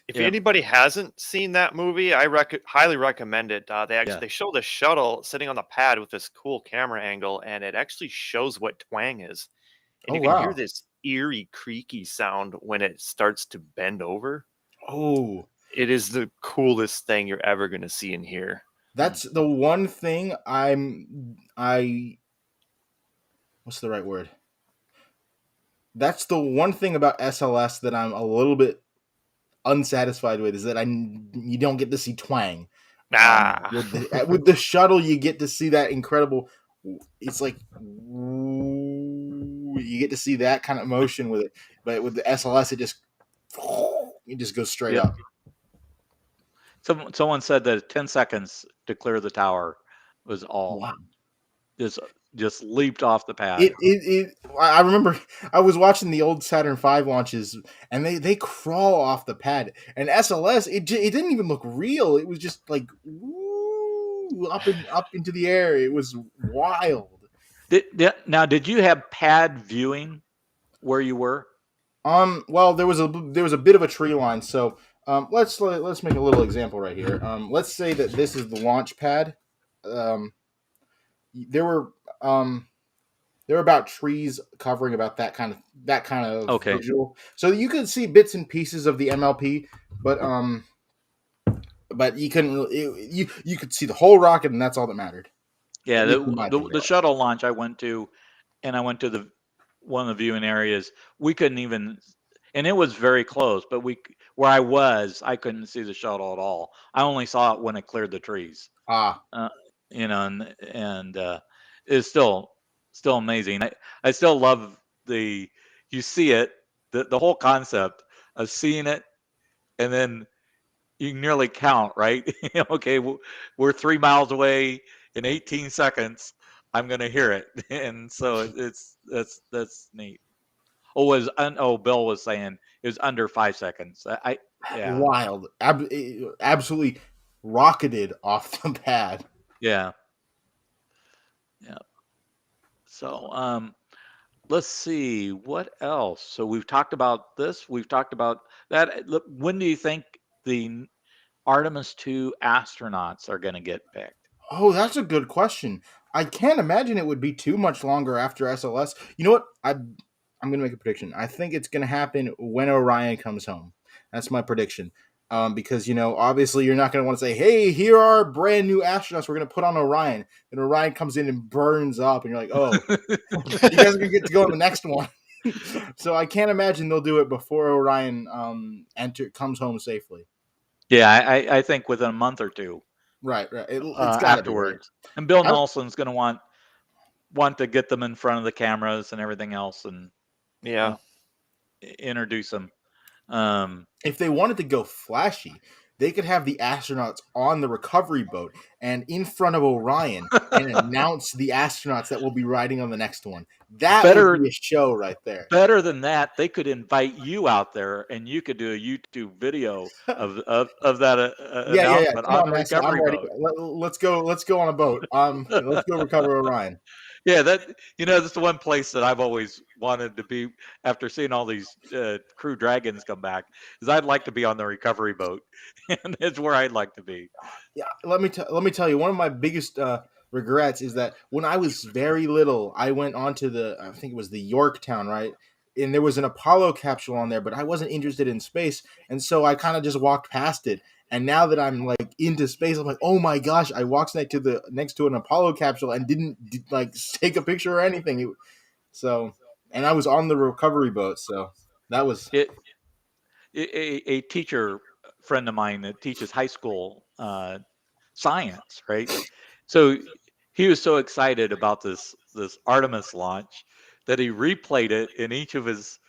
If yeah, anybody hasn't seen that movie, I highly recommend it. yeah. They show the shuttle sitting on the pad with this cool camera angle, and it actually shows what twang is, and Oh you can hear wow! this eerie, creaky sound when it starts to bend over. Oh, It is the coolest thing you're ever going to see and hear. Hmm. that's the one thing I what's the right word? That's the one thing about SLS that I'm a little bit unsatisfied with is that you don't get to see twang. With the shuttle, you get to see that incredible. It's like you get to see that kind of motion with it, but with the SLS, it just goes straight Yep. up. Someone said that 10 seconds to clear the tower was all. Wow. Just leaped off the pad. I remember I was watching the old Saturn V launches, and they crawl off the pad. And SLS, it didn't even look real. It was just like woo, up into the air. It was wild. Now, did you have pad viewing where you were? Well, there was a bit of a tree line, so let's make a little example right here. Let's say that this is the launch pad. There were about trees covering about that kind of visual, so you could see bits and pieces of the MLP, but you couldn't really, you could see the whole rocket, and that's all that mattered. Yeah, the shuttle launch I went to, and I went to one of the viewing areas. We couldn't even, and it was very close, but where I was, I couldn't see the shuttle at all. I only saw it when it cleared the trees. And it's still amazing. I still love you see it, the whole concept of seeing it, and then you can nearly count, right? Okay, we're 3 miles away in 18 seconds. I'm gonna hear it, and so that's neat. Bill was saying it was under 5 seconds. Yeah. Wild, absolutely rocketed off the pad. Yeah. So let's see what else. So we've talked about this. We've talked about that. When do you think the Artemis 2 astronauts are going to get picked? Oh, that's a good question. I can't imagine it would be too much longer after SLS. You know what? I'm going to make a prediction. I think it's going to happen when Orion comes home. That's my prediction. Because, obviously you're not going to want to say, hey, here are brand new astronauts we're going to put on Orion. And Orion comes in and burns up. And you're like, oh, you guys are going to get to go on the next one. So I can't imagine they'll do it before Orion comes home safely. Yeah, I think within a month or two. Right. It's afterwards. Right. And Bill Nelson's going to want to get them in front of the cameras and everything else, and introduce them. If they wanted to go flashy, they could have the astronauts on the recovery boat and in front of Orion and announce the astronauts that will be riding on the next one. That would be a show right there. Better than that, they could invite you out there, and you could do a YouTube video of that announcement on the recovery boat. Let's go on a boat. Let's go recover Orion. Yeah, that's the one place that I've always wanted to be after seeing all these Crew Dragons come back, is I'd like to be on the recovery boat, and it's where I'd like to be. Yeah, let me tell you, one of my biggest regrets is that when I was very little, I went onto I think it was the Yorktown, right? And there was an Apollo capsule on there, but I wasn't interested in space, and so I kind of just walked past it. And now that I'm like into space, I'm like, oh my gosh! I walked next to an Apollo capsule and didn't like take a picture or anything. And I was on the recovery boat, so that was it. A teacher friend of mine that teaches high school science, right? So he was so excited about this Artemis launch that he replayed it in each of his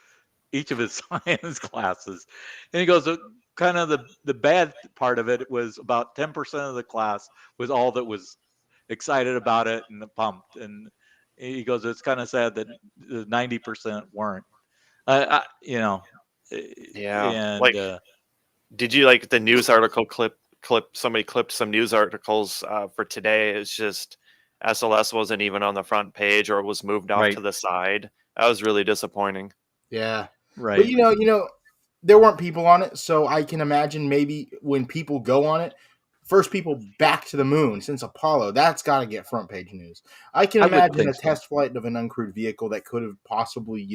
science classes, and he goes, kind of the bad part of it was about 10% of the class was all that was excited about it and pumped, and he goes, it's kind of sad that 90% weren't. And did you like the news article clip? Somebody clipped some news articles for today. It's just SLS wasn't even on the front page or was moved off to the side. That was really disappointing. Yeah, right. But there weren't people on it, so I can imagine maybe when people go on it, first people back to the moon since Apollo, that's got to get front page news. I can imagine a test flight of an uncrewed vehicle that could have possibly,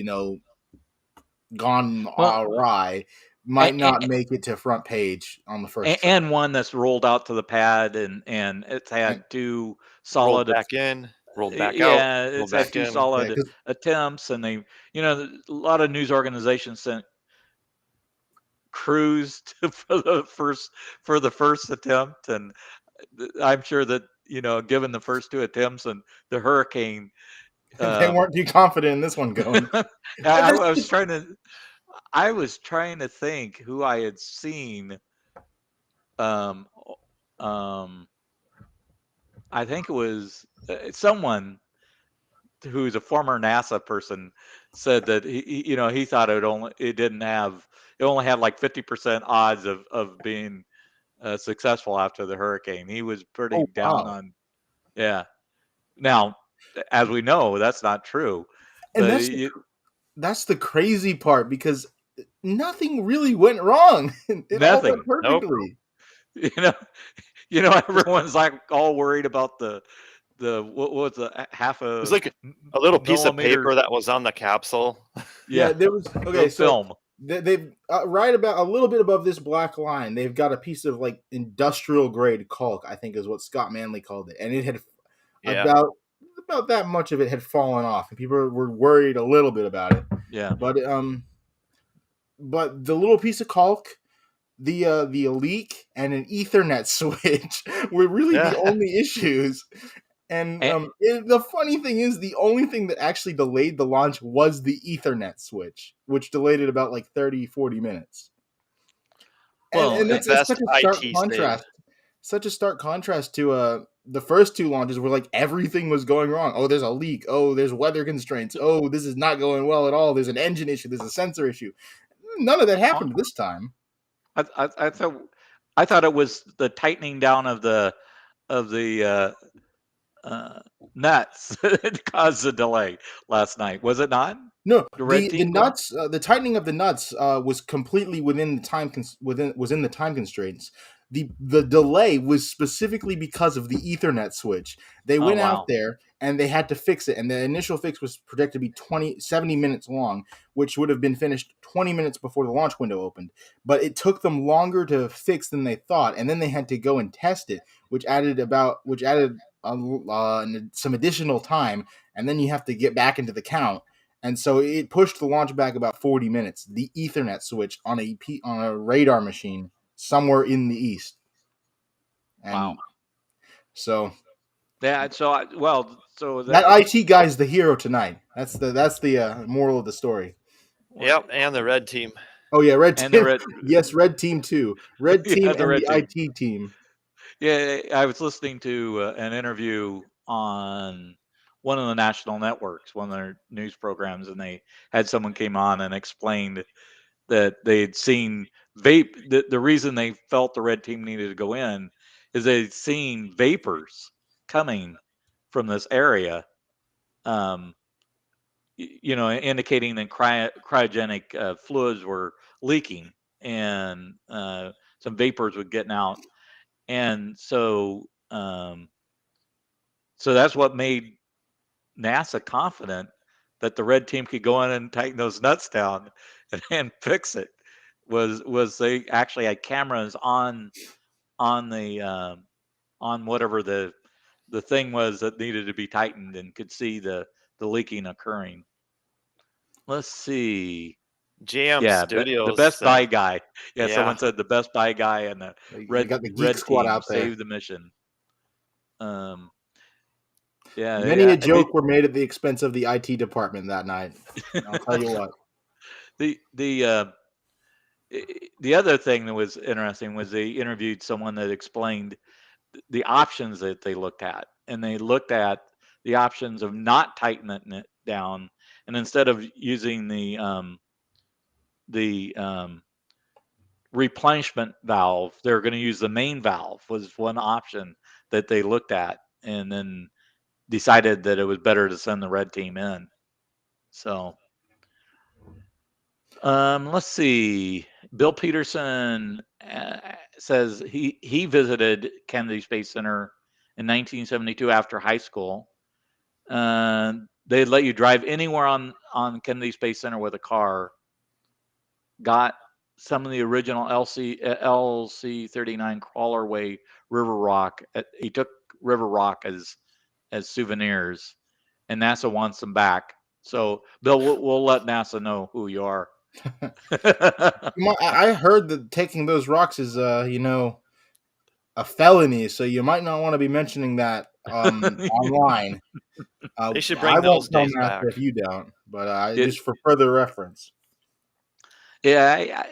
gone awry might not make it to front page on the first. And one that's rolled out to the pad and it's had two solid rolled back out. Yeah, it's had two solid attempts, and they, a lot of news organizations sent crews for the first attempt, and I'm sure that given the first two attempts and the hurricane, They weren't too confident in this one going. I was trying to think who I had seen. Um, I think it was someone who's a former NASA person said that he thought it only had like 50% odds of being successful after the hurricane. He was pretty Oh down wow! on, yeah. Now, as we know, that's not true, And but that's the crazy part, because nothing really went wrong. It all went nothing. Nope. perfectly. You know, everyone's like all worried about the what was the half It was a like a little piece of millimeter. paper that was on the capsule. Yeah, Yeah, there was the So film. they've right about a little bit above this black line, they've got a piece of like industrial grade caulk, I think is what Scott Manley called it, and it had Yeah. about that much of it had fallen off, and people were worried a little bit about it. Yeah. But the little piece of caulk, the leak, and an Ethernet switch were really the only issues. And the funny thing is, the only thing that actually delayed the launch was the Ethernet switch, which delayed it about like 30-40 minutes. Well, And that's Best such a stark IT contrast. save. Such a stark contrast to the first two launches where like everything was going wrong. Oh, there's a leak. Oh, there's weather constraints. Oh, this is not going well at all. There's an engine issue. There's a sensor issue. None of that happened this time. I thought it was the tightening down of the nuts that caused the delay last night. Was it not? No, The red the team nuts, the tightening of the nuts was completely within the time within the time constraints. The delay was specifically because of the Ethernet switch. They Oh, went out wow. there and they had to fix it, and the initial fix was projected to be 70 minutes long, which would have been finished 20 minutes before the launch window opened. But it took them longer to fix than they thought, and then they had to go and test it, which added some additional time, and then you have to get back into the count. And so it pushed the launch back about 40 minutes. The Ethernet switch on a radar machine somewhere in the east. And Wow. so Yeah. So that IT guy's the hero tonight. That's the moral of the story. Yep, and the red team. Oh yeah, red And team. the red. Yes, red team too. Red Yeah, team the and red the team. IT team. Yeah, I was listening to an interview on one of the national networks, one of their news programs, and they had someone came on and explained that they had seen vape. The reason they felt the red team needed to go in is they'd seen vapors coming from this area, um, indicating that cryogenic fluids were leaking, and some vapors were getting out. And so that's what made NASA confident that the red team could go in and tighten those nuts down and fix it. Was they actually had cameras on the on whatever the thing was that needed to be tightened and could see the leaking occurring. Let's see. GM Yeah, the Studios Best Buy said, guy. Yeah, yeah, someone said the Best Buy guy and the They got the Geek red Squad team out there. saved the mission. Um, yeah, Many a joke were made at the expense of the IT department that night. I'll tell you what. the other thing that was interesting was they interviewed someone that explained the options that they looked at, and they looked at the options of not tightening it down, and instead of using the replenishment valve, they're going to use the main valve. Was one option that they looked at, and then decided that it was better to send the red team in. So let's see. Bill Peterson says he visited Kennedy Space Center in 1972 after high school. They let you drive anywhere on Kennedy Space Center with a car. Got some of the original LC-39 crawlerway river rock. He took river rock as souvenirs, and NASA wants them back. So Bill, we'll let NASA know who you are. I heard that taking those rocks is, a felony, so you might not want to be mentioning that online. They should I bring those won't tell days NASA back. if you don't, but It, just for further reference. yeah,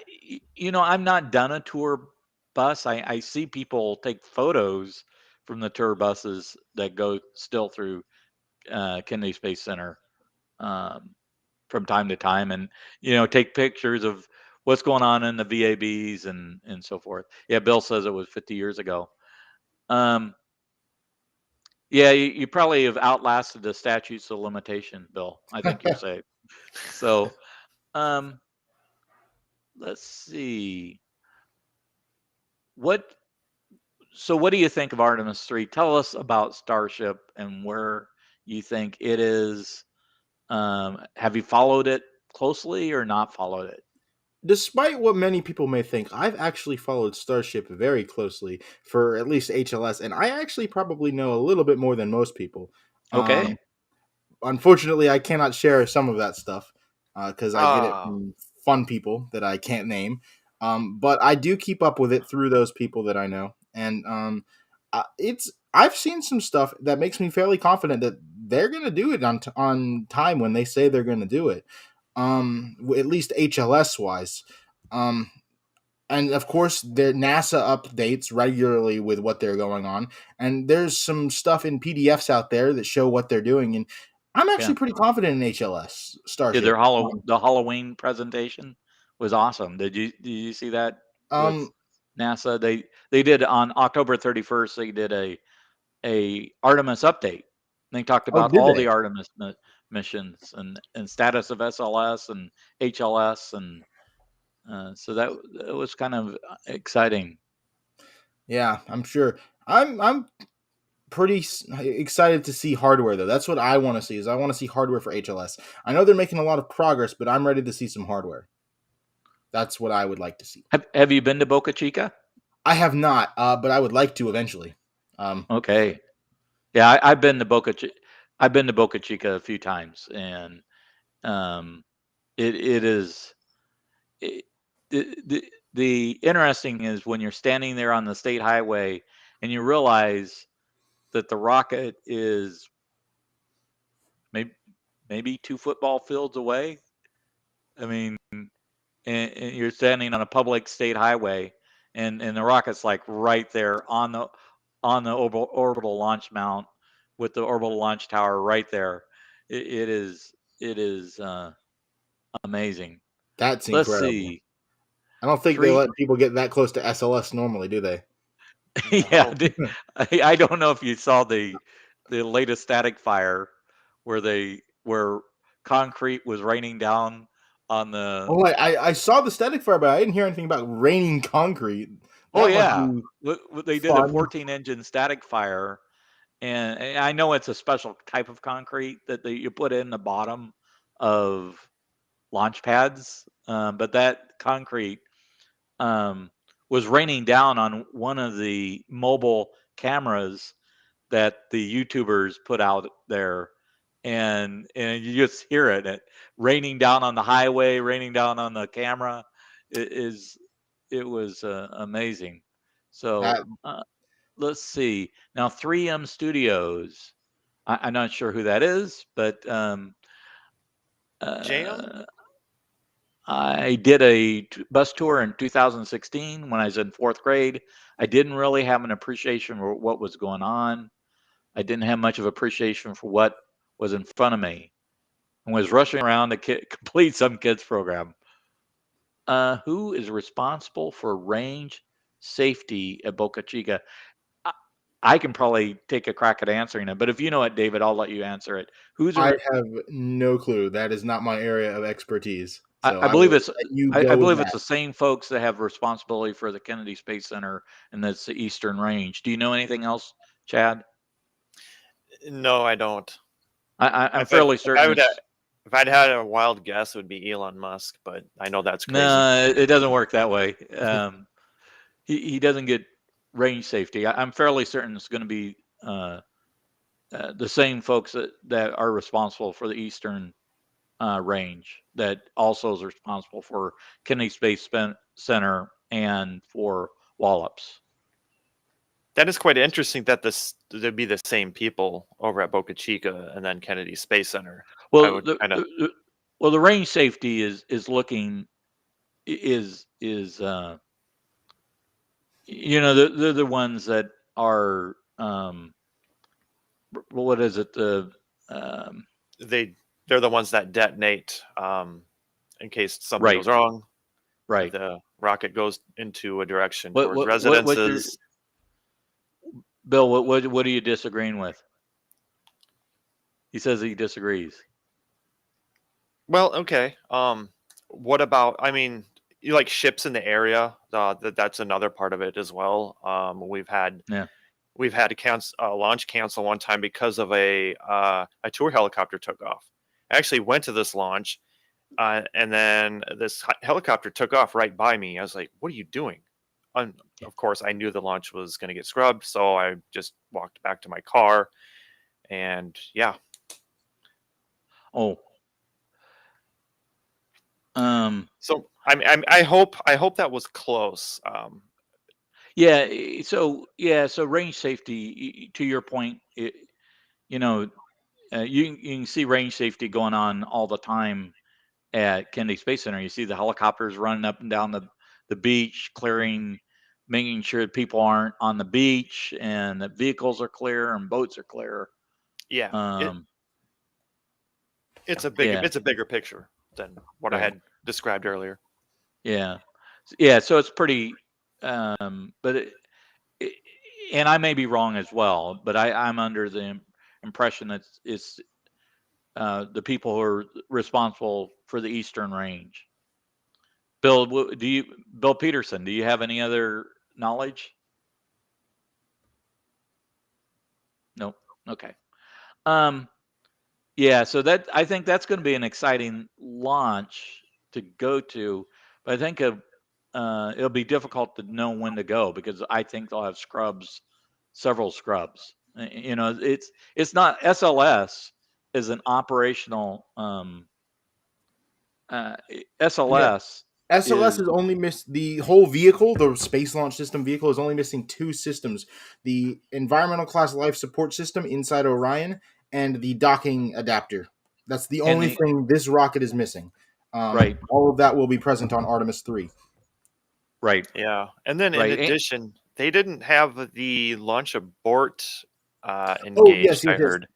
I'm not done a tour bus. I see people take photos from the tour buses that go still through Kennedy Space Center um, from time to time, and take pictures of what's going on in the VABs and so forth. Yeah, Bill says it was 50 years ago. Um, yeah, you probably have outlasted the statutes of limitation, Bill. I think you're safe. So, um, let's see. What So what do you think of Artemis 3? Tell us about Starship and where you think it is. Have you followed it closely or not followed it? Despite what many people may think, I've actually followed Starship very closely for at least HLS, and I actually probably know a little bit more than most people. Okay. Unfortunately, I cannot share some of that stuff because I get it Oh, from fun people that I can't name. But I do keep up with it through those people that I know, and it's I've seen some stuff that makes me fairly confident that they're going to do it on time when they say they're going to do it. At least HLS wise. Um, and of course their NASA updates regularly with what they're going on, and there's some stuff in PDFs out there that show what they're doing, and I'm Yeah. actually pretty confident in HLS Yeah, Starship. The Halloween presentation was awesome. Did you see that with Um, NASA? They did on October 31st, they did a Artemis update. They talked oh, about did all they? the Artemis missions and status of SLS and HLS and so that was kind of exciting. Yeah, I'm sure. I'm pretty excited to see hardware though. That's what I want to see. Is I want to see hardware for HLS. I know they're making a lot of progress, but I'm ready to see some hardware. That's what I would like to see. Have you been to Boca Chica? I have not, but I would like to eventually. Um, Okay. Yeah, I've been to I've been to Boca Chica a few times, and um, it is it, the interesting is when you're standing there on the state highway and you realize that the rocket is maybe maybe 2 football fields away. I mean, and you're standing on a public state highway, and the rocket's like right there on the orbital launch mount with the orbital launch tower right there. It is amazing. that's Let's incredible. see, I don't think they three. let people get that close to SLS normally, do they? Yeah, no. I don't know if you saw the latest static fire where concrete was raining down on the. Oh, I saw the static fire, but I didn't hear anything about raining concrete. Oh That must yeah, be they did a fun. 14 engine static fire, and I know it's a special type of concrete that you put in the bottom of launch pads, but that concrete um, was raining down on one of the mobile cameras that the YouTubers put out there, and you just hear it raining down on the highway, raining down on the camera. It was amazing. That So let's see now 3M Studios. I'm not sure who that is, but Jam? uh, I did a bus tour in 2016 when I was in fourth grade. I didn't really have an appreciation for what was going on. I didn't have much of appreciation for what was in front of me and was rushing around to complete some kids program. Who is responsible for range safety at Boca Chica? I, I can probably take a crack at answering it, but if you know it, David, I'll let you answer it. Who's I a, have no clue. That is not my area of expertise. I, So I I believe will it's let you I go with believe it's that. the same folks that have responsibility for the Kennedy Space Center, and that's the Eastern Range. Do you know anything else, Chad? No, I don't. I'm If I, fairly if I certain would, it's if I'd had a wild guess, it would be Elon Musk, but I know that's crazy. no, it doesn't work that way. He doesn't get range safety. I'm fairly certain it's going to be the same folks that are responsible for the Eastern range that also is responsible for Kennedy Space Center and for Wallops. That is quite interesting that there'd be the same people over at Boca Chica and then Kennedy Space Center. Well, Kinda, the range safety is looking is they're the ones that are what is it they're the ones that detonate in case something right goes wrong. right. The rocket goes into a direction What towards what residences. Bill? What are you disagreeing with? He says he disagrees. Well, okay. What about? I mean, you like ships in the area. That's another part of it as well. We've had to launch cancel one time because of a tour helicopter took off. I actually went to this launch, and then this helicopter took off right by me. I was like, "What are you doing?" Of course, I knew the launch was going to get scrubbed, so I just walked back to my car, and yeah. Oh. So I hope that was close. So range safety. To your point, you can see range safety going on all the time at Kennedy Space Center. You see the helicopters running up and down the beach, clearing, making sure people aren't on the beach, and that vehicles are clear and boats are clear. Yeah, it's a bigger picture than what I had described earlier. Yeah. So it's pretty, but and I may be wrong as well, but I'm under the impression that it's the people who are responsible for the Eastern Range. Bill, Bill Peterson, do you have any other knowledge? Nope. Okay. So that I think that's going to be an exciting launch to go to, but I think it'll be difficult to know when to go because I think they'll have several scrubs. It's not SLS is an operational SLS. SLS is only missed the whole vehicle. The Space Launch System vehicle is only missing two systems: the Environmental Class Life Support System inside Orion and the docking adapter. That's the only thing this rocket is missing. Right. All of that will be present on Artemis 3. Right. Yeah, and then in addition, they didn't have the launch abort engaged. I heard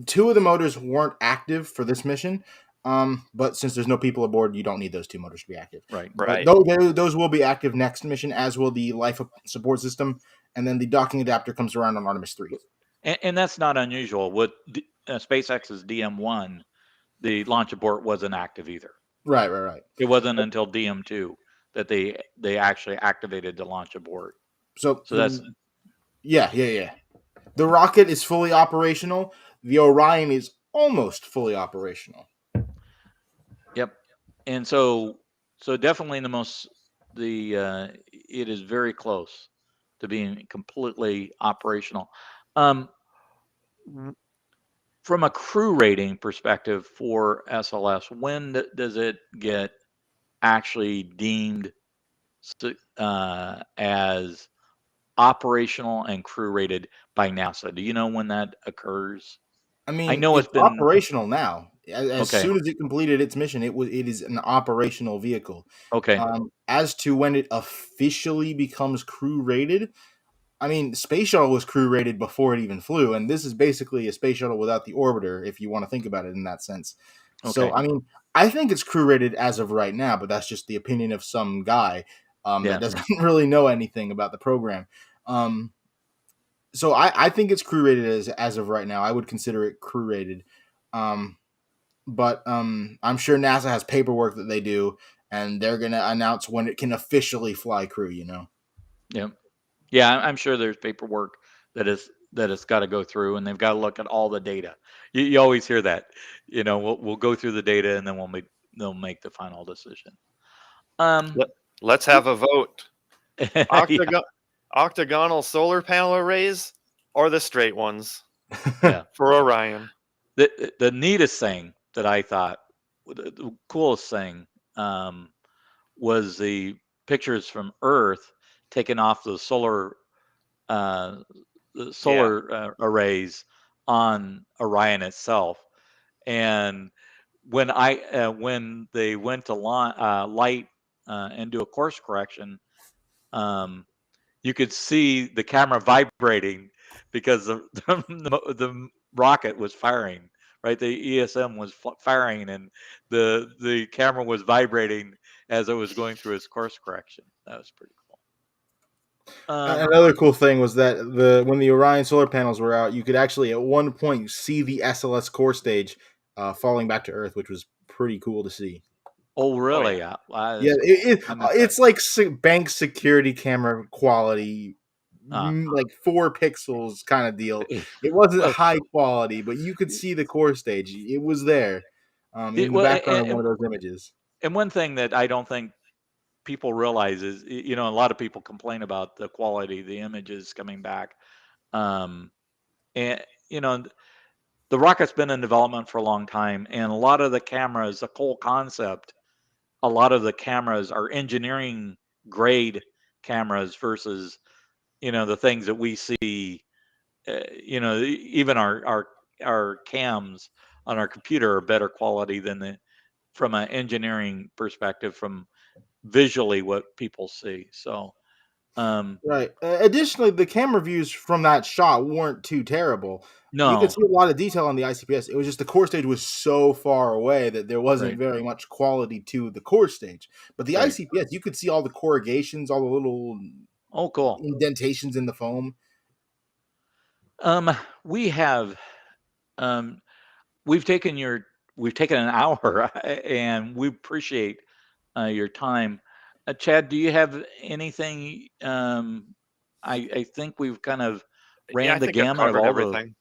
2 of the motors weren't active for this mission. But since there's no people aboard, you don't need those 2 motors to be active. Right. Those will be active next mission, as will the life support system, and then the docking adapter comes around on Artemis 3. And that's not unusual. With SpaceX's DM1, the launch abort wasn't active either. Right. It wasn't until DM2 that they actually activated the launch abort. So that's yeah. The rocket is fully operational. The Orion is almost fully operational. Yep. And so definitely it is very close to being completely operational. From a crew rating perspective for SLS, when does it get actually deemed as operational and crew rated by NASA? Do you know when that occurs? I mean, I know it's been operational now. As soon as it completed its mission, it is an operational vehicle. Okay. As to when it officially becomes crew rated, I mean, Space Shuttle was crew rated before it even flew, and this is basically a space shuttle without the orbiter, if you want to think about it in that sense. Okay. So, I mean, I think it's crew rated as of right now, but that's just the opinion of some guy that doesn't really know anything about the program. So I think it's crew rated as of right now. I would consider it crew rated. But I'm sure NASA has paperwork that they do, and they're going to announce when it can officially fly crew, Yeah, I'm sure there's paperwork that it's got to go through, and they've got to look at all the data. You always hear that. We'll go through the data, and then they'll make the final decision. Let's have a vote. Octagonal solar panel arrays or the straight ones for Orion. The neatest thing that I thought the coolest thing was the pictures from Earth taken off uh, the Yeah. solar arrays on Orion itself. And when they went to light and do a course correction, um, you could see the camera vibrating because the rocket was firing. Right, the ESM was firing, and the camera was vibrating as it was going through its course correction. That was pretty cool. Another cool thing was that when the Orion solar panels were out, you could actually at one point see the SLS core stage falling back to Earth, which was pretty cool to see. Oh, Oh really? yeah. Yeah, Yeah, that's cool. I missed that. it's like bank security camera quality, Uh, like 4 pixels kind of deal. It wasn't well, high quality, but you could see the core stage. It was there in the well, background of one of those images. and one thing that I don't think people realize is, a lot of people complain about the quality of the images coming back. Um, and, the rocket's been in development for a long time, and a lot of the cameras, the whole concept, a lot of the cameras are engineering grade cameras versus, the things that we see, even our cams on our computer are better quality than from an engineering perspective, from visually what people see. So, um, Right. Additionally, the camera views from that shot weren't too terrible. You could no, see a lot of detail on the ICPS. It was just the core stage was so far away that there wasn't right, very much quality to the core stage. But the right. ICPS, you could see all the corrugations, all the little Oh, cool. indentations in the foam. Um, we have, um, we've taken your, we've taken an hour, and we appreciate your time. Chad, do you have anything? I think we've kind of Yeah, ran I the think I've gamut of covered all the. everything.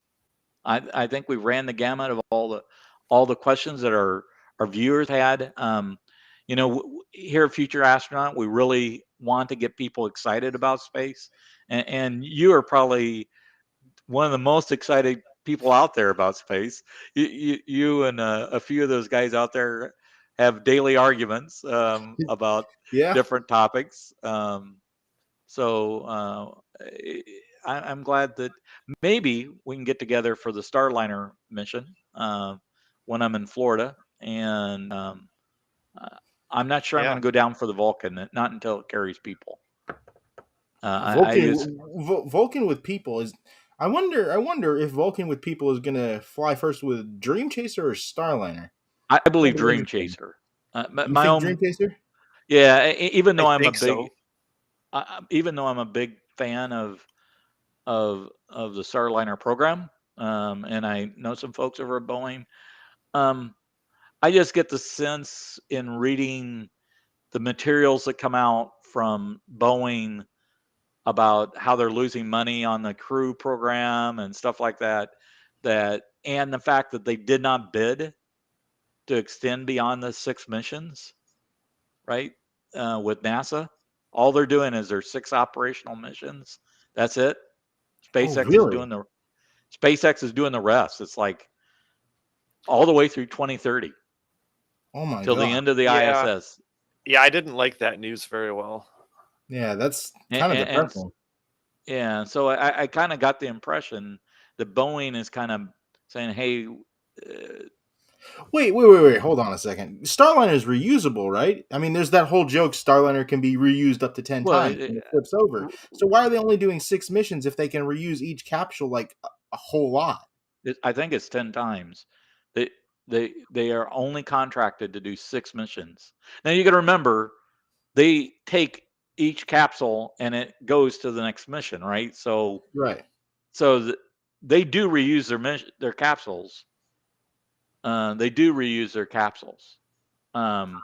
I think we ran the gamut of all the questions that our viewers had. Here at Future Astronaut, we really want to get people excited about space, and you are probably one of the most excited people out there about space. You and a few of those guys out there have daily arguments about Yeah. different topics. So I'm glad that maybe we can get together for the Starliner mission when I'm in Florida, and uh, I'm not sure I'm going Yeah. to go down for the Vulcan, not until it carries people. I Vulcan just Vulcan with people is I wonder if Vulcan with people is gonna fly first with Dream Chaser or Starliner. I believe That'd be Dream interesting. Chaser. But You my think Dream own, Chaser? yeah. Even I though I'm a think big, so. even though I'm a big fan of the Starliner program, and I know some folks over at Boeing, um, I just get the sense in reading the materials that come out from Boeing about how they're losing money on the crew program and stuff like that, and the fact that they did not bid to extend beyond the 6 missions, right? With NASA, all they're doing is their 6 operational missions. That's it. Oh, SpaceX is really? doing the SpaceX is doing the rest. It's like all the way through 2030 Oh my till the god. end of the Yeah. ISS. Yeah, I didn't like that news very well. Yeah, that's And, kind of and depressing. yeah, so I kind of got the impression that Boeing is kind of saying, "Hey, Wait. Hold on a second. Starliner is reusable, right? I mean, there's that whole joke Starliner can be reused up to 10 well, times when it flips over. So why are they only doing 6 missions if they can reuse each capsule like a whole lot? I think it's 10 times. They they are only contracted to do 6 missions. Now you got to remember they take each capsule and it goes to the next mission, right? Right. They do reuse their capsules. They do reuse their capsules. Um,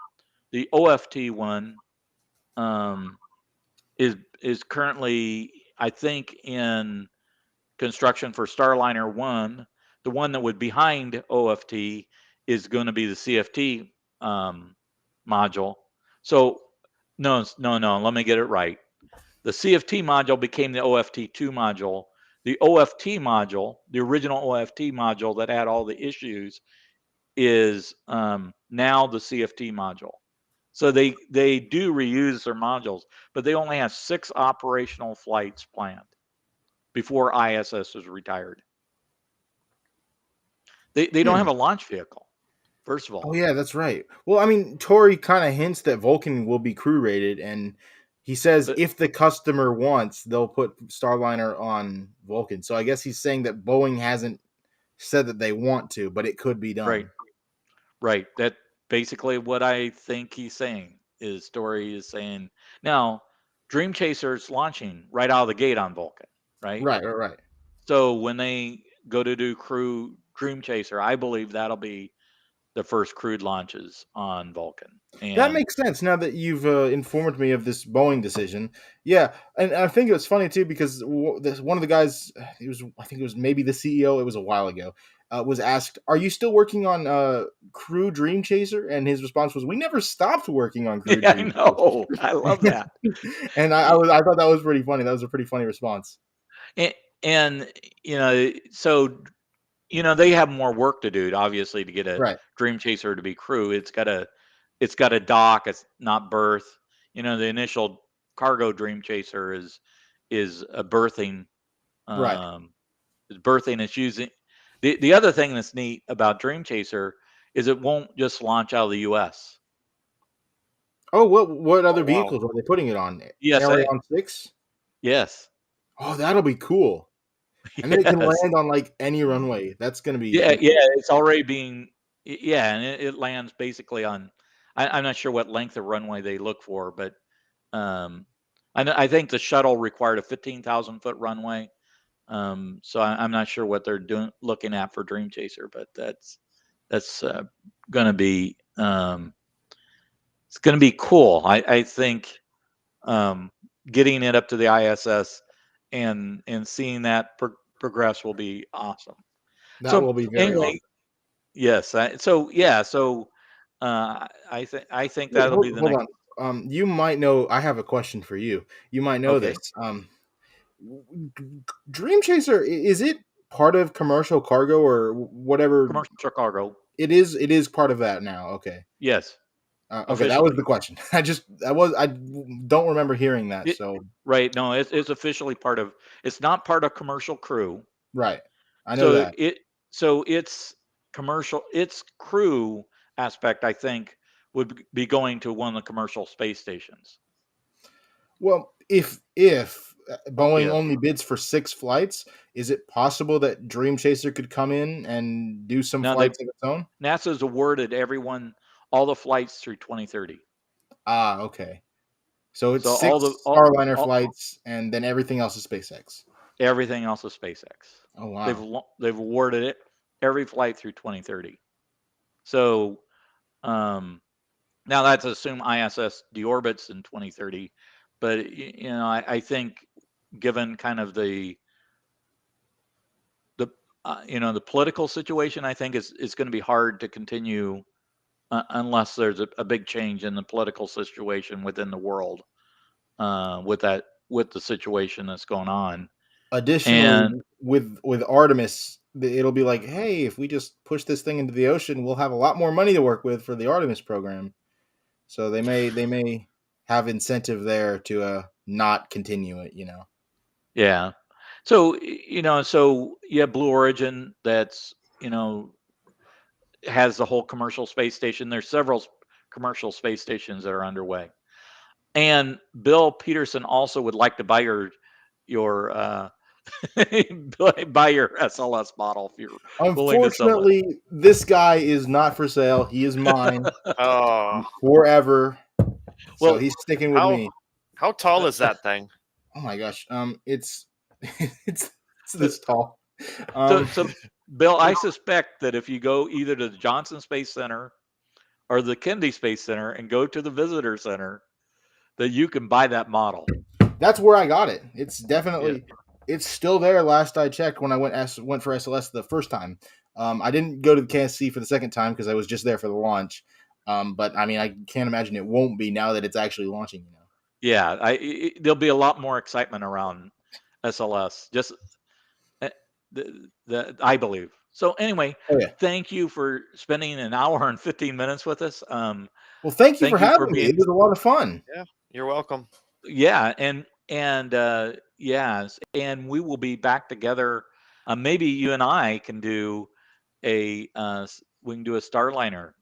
the OFT one um, is currently, I think, in construction for Starliner One. The one that would behind OFT is going to be the CFT module. So no. Let me get it right. The CFT module became the OFT2 module. The OFT module, the original OFT module that had all the issues, is now the CFT module. So they do reuse their modules, but they only have 6 operational flights planned before ISS is retired. They don't have a launch vehicle, first of all. Oh yeah, that's right. Well, I mean, Tori kind of hints that Vulcan will be crew rated, and he says But if the customer wants, they'll put Starliner on Vulcan. So I guess he's saying that Boeing hasn't said that they want to, but it could be right, done. right. That basically what I think he's saying. His story is saying now Dream Chaser's launching right out of the gate on Vulcan, right? Right, right, right. So when they go to do crew Dream Chaser, I believe that'll be the first crewed launches on Vulcan. That And makes sense now that you've informed me of this Boeing decision. Yeah, and I think it was funny too because one of the guys, I think it was maybe the CEO. It was a while ago. Was asked, "Are you still working on Crew Dream Chaser?" And his response was, "We never stopped working on Crew yeah, I Dream know. I love that. And I thought that was pretty funny. That was a pretty funny response. And, and so they have more work to do, obviously, to get a Right, Dream Chaser to be crew. It's got a dock. It's not berth. The initial cargo Dream Chaser is a berthing. right. Is berthing. It's using the other thing that's neat about Dream Chaser is it won't just launch out of the U.S. Oh, what Oh other wow. vehicles are they putting it on? ESA. Ariane 6? Yes. Oh, that'll be cool. And then it can Yes. land on like any runway. That's gonna be Yeah, yeah, incredible. it's already being yeah, and it lands basically on I'm not sure what length of runway they look for, but um, I think the shuttle required a 15,000-foot runway. So I'm not sure what they're looking at for Dream Chaser, but that's going to be it's going to be cool. I think getting it up to the ISS and seeing that progress will be awesome. That So will be very anyway, awesome. yes. So yeah. So I think Wait, that'll be the hold next. on. You might know. I have a question for you. You might know Okay. this. Dream Chaser is it part of commercial cargo or whatever Commercial cargo. it is? It is part of that now. Okay. Yes. Okay, that was Officially. the question. I don't remember hearing that. It, So right. No, it's officially part of. It's not part of commercial crew. right, I know So that. it's commercial. Its crew aspect, I think, would be going to one of the commercial space stations. Well, if Boeing Yes. only bids for 6 flights, is it possible that Dream Chaser could come in and do some Now they flights of its own? NASA's awarded everyone all the flights through 2030. Ah, okay. So it's So all the six Starliner all flights, and then everything else is SpaceX. everything else is SpaceX. Oh They've wow, they've awarded it every flight through 2030. So um, now that's assume ISS deorbits in 2030, but I think given kind of the political situation, I think it's going to be hard to continue unless there's a big change in the political situation within the world with the situation that's going on. additionally, And with Artemis, it'll be like, hey, if we just push this thing into the ocean, we'll have a lot more money to work with for the Artemis program. So they may have incentive there to not continue it. yeah, so you have Blue Origin that's has the whole commercial space station. There's several commercial space stations that are underway. And Bill Peterson also would like to buy your buy your SLS model if you're willing to sell it. Unfortunately, this guy is not for sale. He is mine Oh, forever. So Well, he's sticking with how me. how tall is that thing? Oh my gosh. It's it's uh, this tall. so Um, so Bill, I suspect that if you go either to the Johnson Space Center or the Kennedy Space Center and go to the visitor center, that you can buy that model. that's where I got it. Yeah. It's still there. Last I checked, when I went for SLS the first time. I didn't go to the KSC for the second time because I was just there for the launch. But I mean, I can't imagine it won't be now that it's actually launching. Yeah, there'll be a lot more excitement around SLS. Just uh, I believe. So anyway, Oh yeah. thank you for spending an hour and 15 minutes with us. Well, thank you for Thank you for having me. It being, was a lot of fun. Yeah, you're welcome. yeah, and yes, and we will be back together. Maybe you and I can do we can do a Starliner.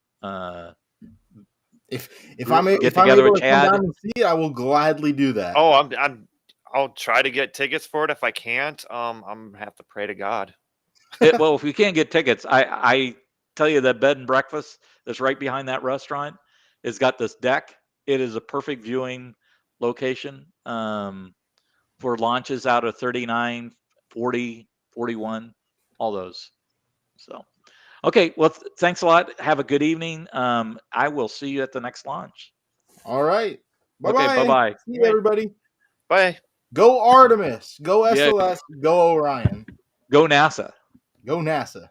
If Group I'm get if I'm together able with to come Chad. down and see it, I will gladly do that. Oh, I'll try to get tickets for it. If I can't, I'm gonna have to pray to God. Well, if we can't get tickets, I tell you that bed and breakfast that's right behind that restaurant has got this deck. It is a perfect viewing location for launches out of 39, 40, 41, all those. So, okay. Well, thanks a lot. Have a good evening. I will see you at the next launch. All right. Bye Okay. Bye bye. bye. See you, Right. everybody. Bye. Go Artemis. Go Yeah. SLS. Go Orion. Go NASA. Go NASA.